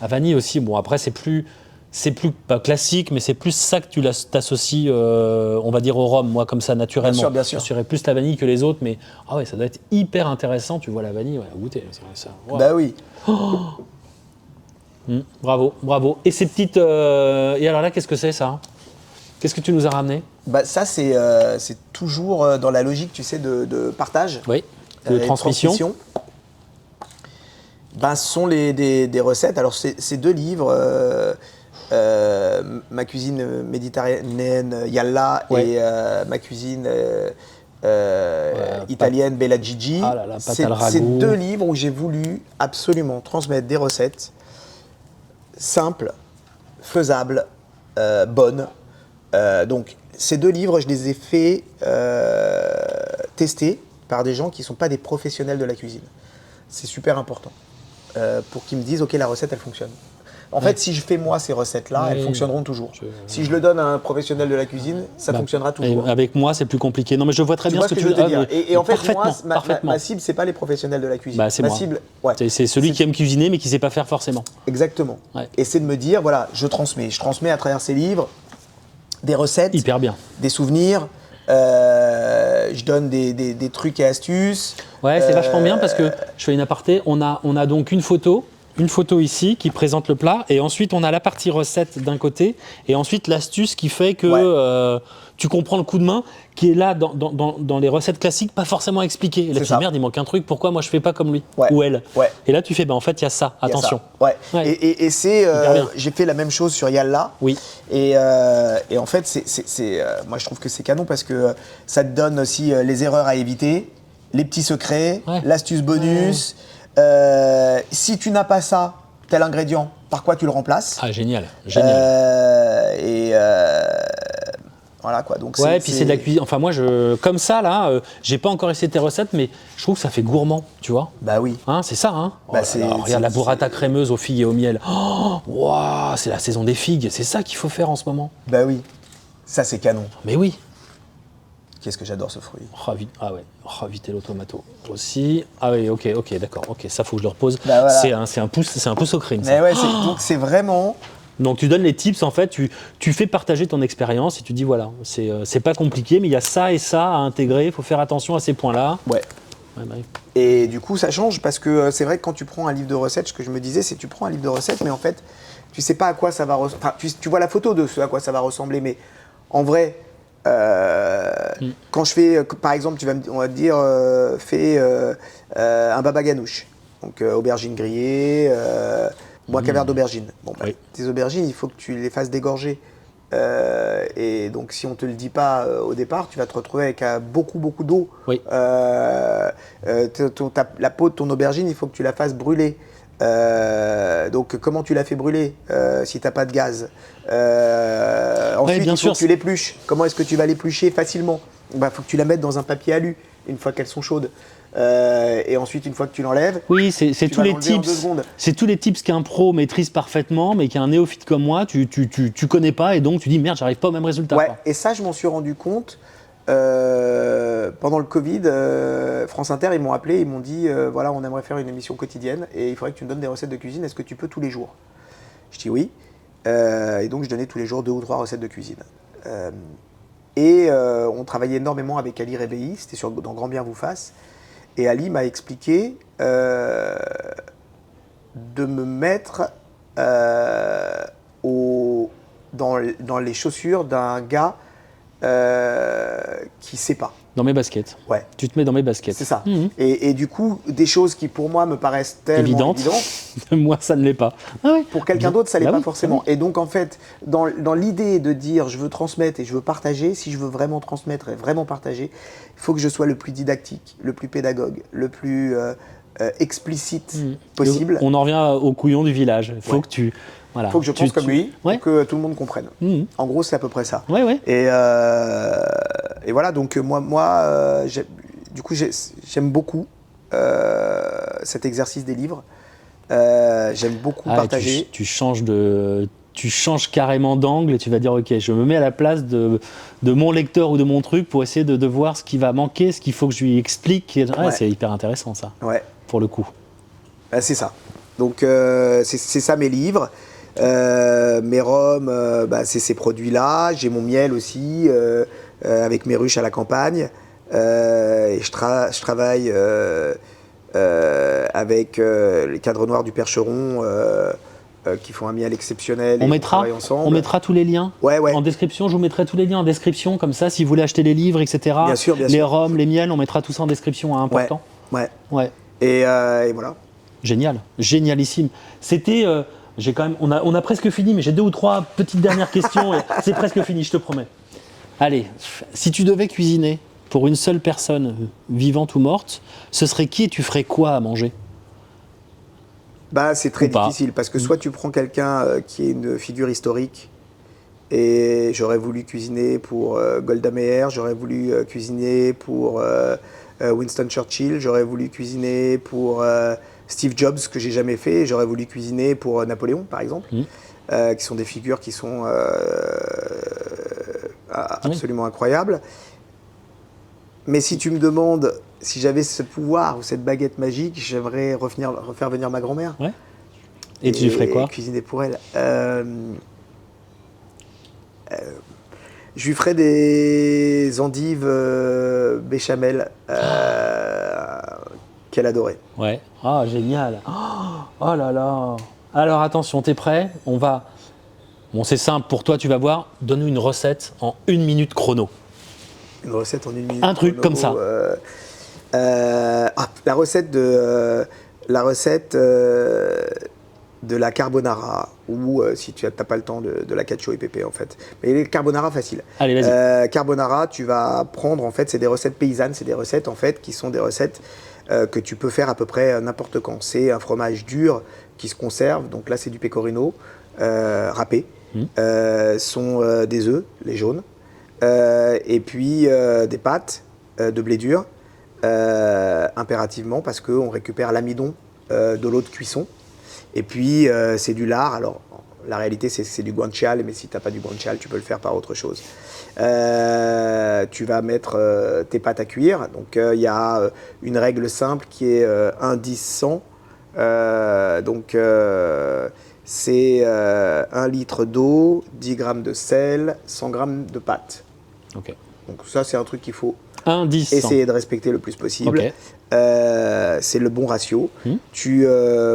La vanille aussi, bon après c'est plus pas classique, mais c'est plus ça que tu t'associes, on va dire au rhum, moi comme ça naturellement. Bien sûr. Je serais plus la vanille que les autres, mais ah ouais, ça doit être hyper intéressant. Tu vois la vanille, à goûter. Ça. Wow. Bah oui. Bravo. Et ces petites. Et alors là, qu'est-ce que c'est ça? Qu'est-ce que tu nous as ramené? Bah ça c'est toujours dans la logique, tu sais, de partage. Oui. De transmission. Ben, ce sont des recettes. Alors, c'est 2 livres, Ma cuisine méditerranéenne, Yalla, et Ma cuisine italienne, Bella Gigi. Ah là là, pâte à le ragoût. C'est 2 livres où j'ai voulu absolument transmettre des recettes simples, faisables, bonnes. Donc, ces 2 livres, je les ai fait tester par des gens qui ne sont pas des professionnels de la cuisine. C'est super important. Pour qu'ils me disent, OK, la recette, elle fonctionne. En fait, si je fais moi ces recettes-là, elles fonctionneront toujours. Si je le donne à un professionnel de la cuisine, ça fonctionnera toujours. Avec moi, c'est plus compliqué. Non, mais je vois très bien ce que tu veux dire. Ah, et en fait, moi, parfaitement. ma cible, c'est pas les professionnels de la cuisine. Bah, c'est ma moi. cible, ouais. C'est celui qui aime cuisiner, mais qui ne sait pas faire forcément. Exactement. Ouais. Et c'est de me dire, voilà, je transmets à travers ces livres des recettes, hyper bien, des souvenirs. Je donne des trucs et astuces. Ouais, c'est vachement bien parce que je fais une aparté. On a donc une photo ici qui présente le plat, et ensuite on a la partie recette d'un côté, et ensuite l'astuce qui fait que tu comprends le coup de main qui est là dans les recettes classiques, pas forcément expliqué. Et là tu dis merde, il manque un truc, pourquoi moi je fais pas comme lui ou elle. Et là tu fais en fait il y a ça, attention. Et c'est j'ai fait la même chose sur Yalla. Oui. Et en fait moi je trouve que c'est canon parce que ça te donne aussi les erreurs à éviter, les petits secrets, l'astuce bonus. Si tu n'as pas ça, tel ingrédient, par quoi tu le remplaces? Ah, génial. Voilà quoi. Donc ouais, puis c'est de la cuisine. Enfin, moi, comme ça, là, j'ai pas encore essayé tes recettes, mais je trouve que ça fait gourmand, tu vois. Bah oui. Hein, c'est ça, hein. Bah, regarde la burrata crémeuse aux figues et au miel. Oh, wow, c'est la saison des figues. C'est ça qu'il faut faire en ce moment. Bah oui. Ça, c'est canon. Mais oui. Qu'est-ce que j'adore ce fruit. Ah ouais. Oh, vitello tomato aussi. Ah oui, ok, d'accord. Ok, ça faut que je le repose. Bah, voilà. C'est un pouce au crime. Mais ça. ouais, donc c'est vraiment. Donc tu donnes les tips, en fait, tu fais partager ton expérience et tu dis voilà, c'est pas compliqué, mais il y a ça et ça à intégrer, il faut faire attention à ces points-là. Ouais. Bah oui. Et du coup, ça change parce que c'est vrai que quand tu prends un livre de recettes, ce que je me disais, c'est que tu prends un livre de recettes, mais en fait, tu sais pas à quoi ça va ressembler. Enfin, tu vois la photo de ce à quoi ça va ressembler, mais en vrai, quand je fais, par exemple, on va te dire, fais un baba ganoush, donc aubergine grillée, un quart d'aubergine. Bon, bah, Oui. tes aubergines, il faut que tu les fasses dégorger. Et donc, si on ne te le dit pas au départ, tu vas te retrouver avec beaucoup d'eau. Oui. La peau de ton aubergine, il faut que tu la fasses brûler. Donc, comment tu la fais brûler si tu n'as pas de gaz Ensuite, bien il faut sûr. que tu l'épluches. Comment est-ce que tu vas l'éplucher facilement ? Bah, faut que tu la mettes dans un papier alu une fois qu'elles sont chaudes. Et ensuite, une fois que tu l'enlèves, Oui, c'est tu tous vas les l'enlever en 2 tips. secondes. C'est tous les tips qu'un pro maîtrise parfaitement, mais qu'un néophyte comme moi, tu connais pas et donc tu dis merde, j'arrive pas au même résultat. Ouais, quoi. et ça, je m'en suis rendu compte pendant le Covid. France Inter, ils m'ont appelé, ils m'ont dit voilà, on aimerait faire une émission quotidienne et il faudrait que tu nous donnes des recettes de cuisine. Est-ce que tu peux tous les jours ? Je dis oui. Et donc, je donnais tous les jours 2 ou 3 recettes de cuisine. On travaillait énormément avec Ali Rebéi, c'était dans Grand Bien vous fasse. Et Ali m'a expliqué de me mettre dans les chaussures d'un gars qui sait pas. Dans mes baskets. Ouais, Tu te mets dans mes baskets. c'est ça. Mhm. Et du coup, des choses qui pour moi me paraissent tellement évidentes, Moi, ça ne l'est pas. Ah oui. pour quelqu'un d'autre, ça l'est Bah pas oui, forcément. bah oui. Et donc, en fait, dans l'idée de dire je veux transmettre et je veux partager, si je veux vraiment transmettre et vraiment partager, il faut que je sois le plus didactique, le plus pédagogue, le plus explicite possible. On en revient au couillon du village. Il faut Ouais. que tu. Voilà. Il faut que je pense comme lui, Ouais. pour que tout le monde comprenne. Mhm. En gros, c'est à peu près ça. Ouais. Et voilà, donc moi du coup, j'aime beaucoup cet exercice des livres. J'aime beaucoup partager. Tu changes carrément d'angle et tu vas dire ok, je me mets à la place de mon lecteur ou de mon truc pour essayer de voir ce qui va manquer, ce qu'il faut que je lui explique. Ouais. C'est hyper intéressant ça, Ouais, pour le coup. bah, c'est ça. Donc c'est ça mes livres. Mes rhums, c'est ces produits-là. J'ai mon miel aussi, avec mes ruches à la campagne. Et je travaille avec les cadres noirs du Percheron qui font un miel exceptionnel. On travaille ensemble. mettra tous les liens Ouais. en description. Je vous mettrai tous les liens en description, comme ça, si vous voulez acheter les livres, etc. Bien sûr. Les rhums, les miels, on mettra tout ça en description, hein, important. Ouais. Ouais. Et voilà. Génial, génialissime. C'était, j'ai quand même, on a presque fini, mais j'ai 2 ou 3 petites dernières questions et c'est presque fini, je te promets. Allez, si tu devais cuisiner pour une seule personne, vivante ou morte, ce serait qui et tu ferais quoi à manger ? Bah, c'est très Ou pas. difficile parce que soit tu prends quelqu'un qui est une figure historique et j'aurais voulu cuisiner pour Golda Meir, j'aurais voulu cuisiner pour Winston Churchill, j'aurais voulu cuisiner pour Steve Jobs, que j'ai jamais fait, j'aurais voulu cuisiner pour Napoléon par exemple, qui sont des figures qui sont absolument incroyables. Mais si tu me demandes si j'avais ce pouvoir ou cette baguette magique, j'aimerais refaire venir ma grand-mère. Ouais. Et tu ferais quoi ? Cuisiner pour elle. Je lui ferais des endives béchamel qu'elle adorait. Ouais. Ah, génial. Oh là là. Alors attention, t'es prêt ? On va. Bon, c'est simple pour toi, tu vas voir. Donne-nous une recette en 1 minute chrono. Une recette en 1 minute. Un truc comme ça. La recette de la carbonara, ou si tu n'as pas le temps, de la cacio e pepe en fait. Mais les carbonara facile. Allez, vas-y. Carbonara, tu vas prendre en fait, c'est des recettes paysannes, c'est des recettes en fait qui sont des recettes que tu peux faire à peu près n'importe quand. C'est un fromage dur qui se conserve, donc là c'est du pecorino râpé. Sont des œufs, les jaunes. Et puis des pâtes de blé dur, impérativement, parce qu'on récupère l'amidon de l'eau de cuisson. Et puis c'est du lard. Alors la réalité c'est du guanciale, mais si tu n'as pas du guanciale, tu peux le faire par autre chose. Tu vas mettre tes pâtes à cuire. Donc il y a une règle simple qui est 1-10-100. C'est 1 litre d'eau, 10 grammes de sel, 100 grammes de pâte. Ok. Donc ça, c'est un truc qu'il faut 1-10-100. essayer de respecter le plus possible. Ok. C'est le bon ratio. Tu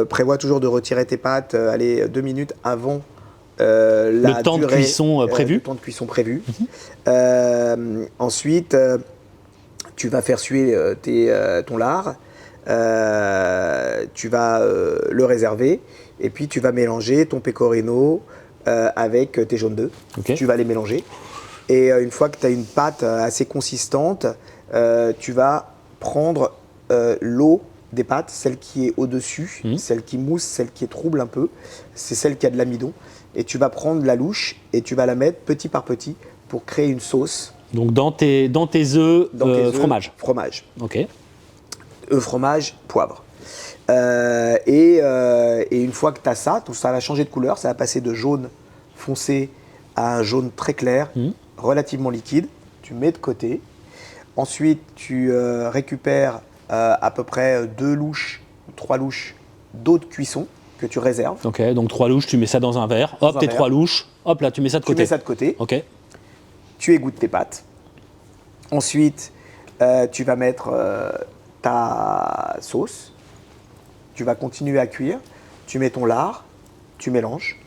prévois toujours de retirer tes pâtes 2 minutes avant le temps de cuisson prévu. Le temps de cuisson prévu. Ensuite, tu vas faire suer ton lard. Tu vas le réserver et puis tu vas mélanger ton pecorino avec tes jaunes d'œufs. Okay. Tu vas les mélanger et une fois que tu as une pâte assez consistante, tu vas prendre l'eau des pâtes, celle qui est au-dessus, celle qui mousse, celle qui est trouble un peu, c'est celle qui a de l'amidon, et tu vas prendre la louche et tu vas la mettre petit par petit pour créer une sauce. Donc dans tes œufs, fromage. Fromage. Ok. Œufs, fromage, poivre. Et une fois que tu as ça, tout ça va changer de couleur, ça va passer de jaune foncé à un jaune très clair, relativement liquide. Tu mets de côté. Ensuite, tu récupères à peu près 2 louches, 3 louches d'eau de cuisson que tu réserves. Ok, donc 3 louches, tu mets ça dans un verre. Hop, tes 3 louches. Hop là, tu mets ça de côté. Tu mets ça de côté. Ok. Tu égouttes tes pâtes. Ensuite, tu vas mettre ta sauce. Tu vas continuer à cuire. Tu mets ton lard. Tu mélanges.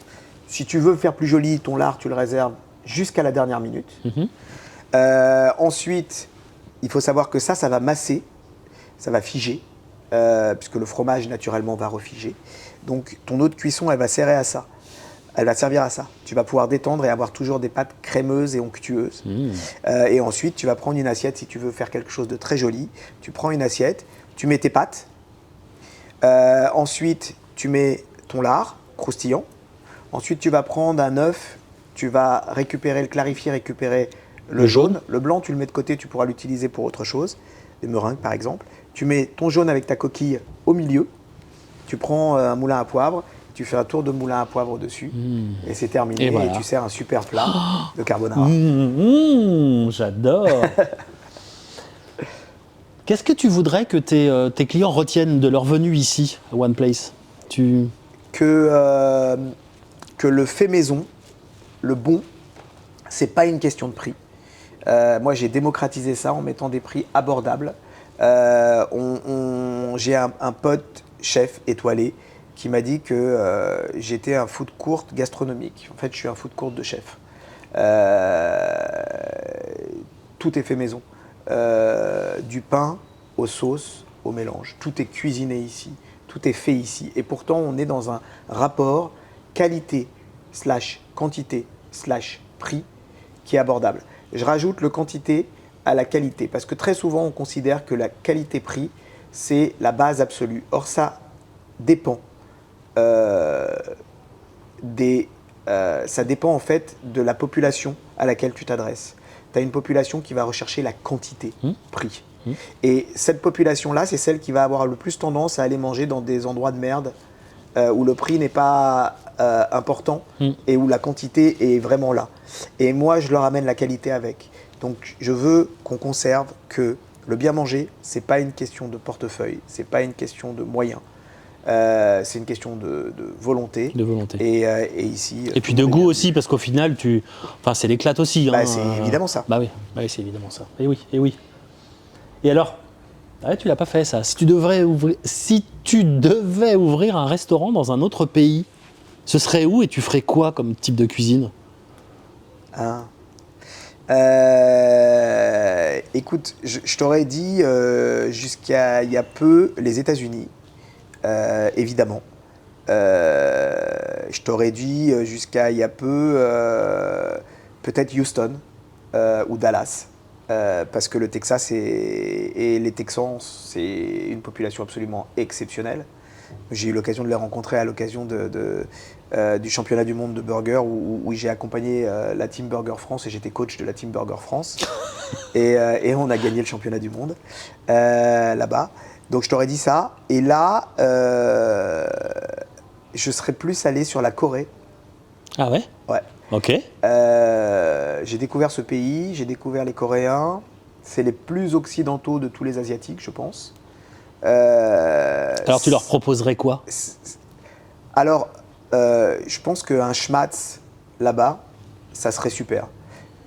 Si tu veux faire plus joli, ton lard, tu le réserves jusqu'à la dernière minute. Ensuite, il faut savoir que ça va masser. Ça va figer. Puisque le fromage, naturellement, va refiger. Donc, ton eau de cuisson, elle va servir à ça. Elle va servir à ça. Tu vas pouvoir détendre et avoir toujours des pâtes crémeuses et onctueuses. Et ensuite, tu vas prendre une assiette si tu veux faire quelque chose de très joli. Tu prends une assiette, tu mets tes pâtes. Ensuite, tu mets ton lard croustillant. Ensuite, tu vas prendre un œuf. Tu vas récupérer le clarifier, récupérer le jaune. Le blanc, tu le mets de côté, tu pourras l'utiliser pour autre chose. Des meringues, par exemple. Tu mets ton jaune avec ta coquille au milieu. Tu prends un moulin à poivre. Tu fais un tour de moulin à poivre au-dessus et c'est terminé. Et, voilà. Et tu sers un super plat de carbonara. J'adore. Qu'est-ce que tu voudrais que tes clients retiennent de leur venue ici, à One Place ? Que le fait maison, le bon, c'est pas une question de prix. Moi, j'ai démocratisé ça en mettant des prix abordables. J'ai un pote chef étoilé qui m'a dit que j'étais un food court gastronomique. En fait, je suis un food court de chef. Tout est fait maison. Du pain aux sauces, au mélange. Tout est cuisiné ici. Tout est fait ici. Et pourtant, on est dans un rapport qualité/quantité/prix qui est abordable. Je rajoute le quantité à la qualité parce que très souvent, on considère que la qualité-prix, c'est la base absolue. Or, ça dépend. Ça dépend en fait de la population à laquelle tu t'adresses. Tu as une population qui va rechercher la quantité, prix. Et cette population-là, c'est celle qui va avoir le plus tendance à aller manger dans des endroits de merde où le prix n'est pas important et où la quantité est vraiment là. Et moi, je leur amène la qualité avec. Donc, je veux qu'on conserve que le bien manger, c'est pas une question de portefeuille, c'est pas une question de moyens. C'est une question de volonté. De volonté. Et ici. Et puis de goût aussi, parce qu'au final, c'est l'éclate aussi. C'est évidemment ça. Bah oui, c'est évidemment ça. Et oui. Et alors, tu l'as pas fait ça. Si tu devais ouvrir un restaurant dans un autre pays, ce serait où et tu ferais quoi comme type de cuisine ? Écoute, je t'aurais dit jusqu'à il y a peu les États-Unis. Évidemment. Je t'aurais dit jusqu'à il y a peu peut-être Houston ou Dallas parce que le Texas et les Texans c'est une population absolument exceptionnelle. J'ai eu l'occasion de les rencontrer à l'occasion du championnat du monde de burger où j'ai accompagné la Team Burger France et j'étais coach de la Team Burger France. et on a gagné le championnat du monde là-bas. Donc je t'aurais dit ça. Et là, je serais plus allé sur la Corée. Ah ouais? Ouais. Ok. J'ai découvert ce pays, j'ai découvert les Coréens. C'est les plus occidentaux de tous les Asiatiques, je pense. Alors tu leur proposerais quoi? Alors, je pense qu'un schmatz là-bas, ça serait super.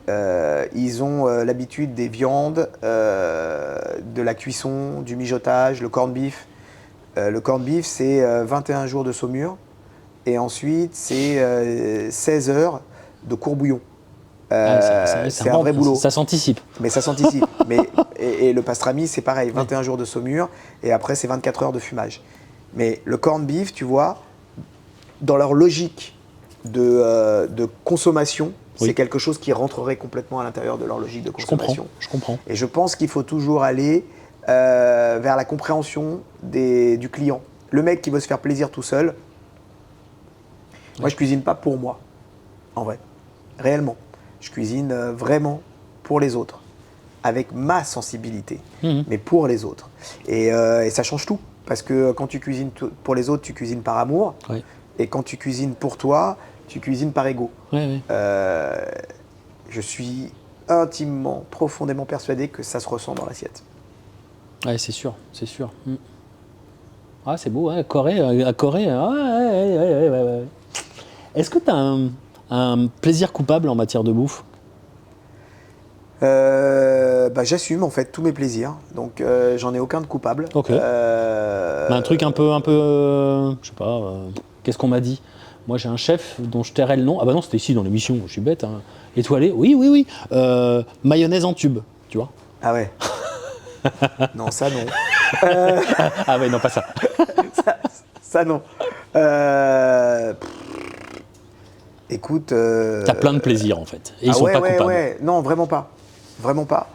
Ils ont l'habitude des viandes, de la cuisson, du mijotage, le corned beef. Le corned beef, c'est 21 jours de saumure et ensuite c'est 16 heures de courbouillon. C'est un vrai boulot. Ça s'anticipe. Mais ça s'anticipe. et le pastrami, c'est pareil, 21 jours de saumure et après c'est 24 heures de fumage. Mais le corned beef, tu vois, dans leur logique de consommation, c'est quelque chose qui rentrerait complètement à l'intérieur de leur logique de consommation. Je comprends. Et je pense qu'il faut toujours aller vers la compréhension du client. Le mec qui veut se faire plaisir tout seul, moi je cuisine pas pour moi, en vrai, réellement. Je cuisine vraiment pour les autres, avec ma sensibilité, mais pour les autres. Et ça change tout, parce que quand tu cuisines pour les autres, tu cuisines par amour, et quand tu cuisines pour toi, tu cuisines par ego. Je suis intimement, profondément persuadé que ça se ressent dans l'assiette. Ouais, c'est sûr. Ah, c'est beau, hein, Corée. Ouais. Est-ce que tu as un plaisir coupable en matière de bouffe? J'assume en fait tous mes plaisirs, donc j'en ai aucun de coupable. Ok. Un truc un peu, je sais pas, qu'est-ce qu'on m'a dit? Moi j'ai un chef dont je tairai le nom. Ah bah non, c'était ici dans l'émission, je suis bête. Hein. Étoilé, oui. Mayonnaise en tube, tu vois. Ah ouais. Non, ça non. Ah ouais, non, pas ça. ça non. Écoute. T'as plein de plaisir en fait. Et ils sont pas coupables. Ouais. Non, vraiment pas. Vraiment pas.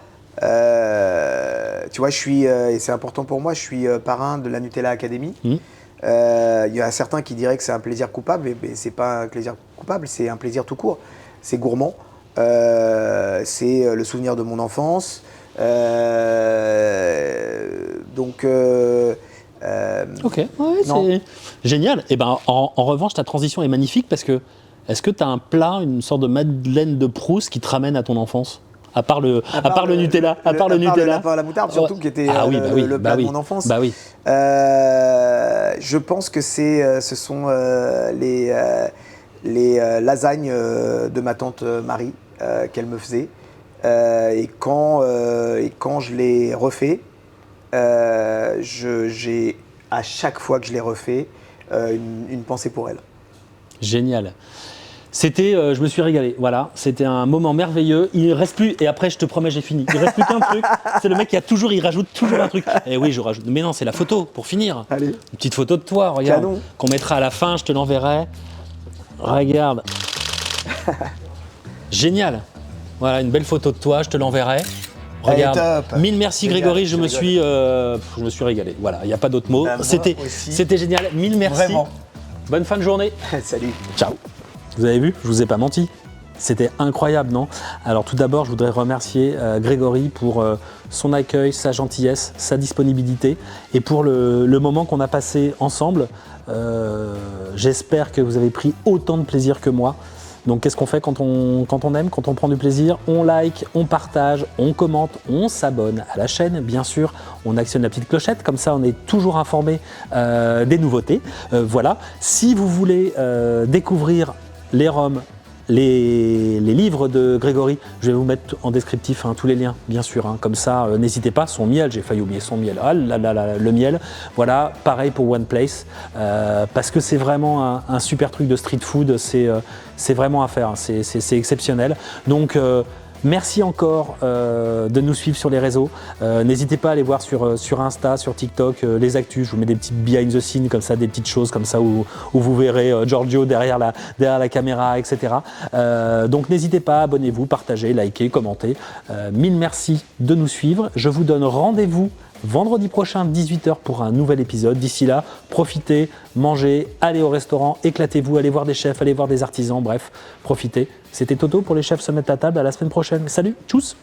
Tu vois, je suis, et c'est important pour moi, je suis parrain de la Nutella Academy. Il y a certains qui diraient que c'est un plaisir coupable, mais c'est pas un plaisir coupable, c'est un plaisir tout court. C'est gourmand. C'est le souvenir de mon enfance. Ok, c'est génial. Et ben, en revanche, ta transition est magnifique parce que est-ce que tu as un plat, une sorte de Madeleine de Proust qui te ramène à ton enfance? À part le Nutella. À part la moutarde, surtout, qui était le plat de mon enfance. Bah oui. Je pense que ce sont les lasagnes de ma tante Marie qu'elle me faisait. Et quand je les refais, j'ai à chaque fois que je les refais une pensée pour elle. Génial. C'était, je me suis régalé, voilà, c'était un moment merveilleux. Il reste plus, et après je te promets j'ai fini, il reste plus qu'un truc, c'est le mec il rajoute toujours un truc. Et oui, je rajoute, mais non, c'est la photo pour finir. Allez. Une petite photo de toi, regarde, Canon. Qu'on mettra à la fin, je te l'enverrai. Regarde. Génial. Voilà, une belle photo de toi, je te l'enverrai. Regarde. Top. Mille merci Grégory, je me suis régalé. Voilà, il n'y a pas d'autre mot. C'était génial, mille merci. Vraiment. Bonne fin de journée. Salut. Ciao. Vous avez vu, je vous ai pas menti. C'était incroyable, non? Alors tout d'abord, je voudrais remercier Grégory pour son accueil, sa gentillesse, sa disponibilité et pour le moment qu'on a passé ensemble. J'espère que vous avez pris autant de plaisir que moi. Donc qu'est-ce qu'on fait quand on aime, quand on prend du plaisir? On like, on partage, on commente, on s'abonne à la chaîne, bien sûr. On actionne la petite clochette, comme ça on est toujours informé des nouveautés. Voilà. Si vous voulez découvrir les ROM, les livres de Grégory, je vais vous mettre en descriptif tous les liens, bien sûr. Comme ça, n'hésitez pas. Son miel, j'ai failli oublier son miel. Ah là là, le miel. Voilà, pareil pour One Place, parce que c'est vraiment un super truc de street food. C'est vraiment à faire. C'est exceptionnel. Donc merci encore de nous suivre sur les réseaux. N'hésitez pas à aller voir sur Insta, sur TikTok, les actus. Je vous mets des petites behind the scenes comme ça, des petites choses comme ça où vous verrez Giorgio derrière la caméra, etc. Donc n'hésitez pas, abonnez-vous, partagez, likez, commentez. Mille merci de nous suivre. Je vous donne rendez-vous vendredi prochain, 18h, pour un nouvel épisode. D'ici là, profitez, mangez, allez au restaurant, éclatez-vous, allez voir des chefs, allez voir des artisans, bref, profitez. C'était Toto pour les chefs se mettent à table. À la semaine prochaine. Salut, tchuss!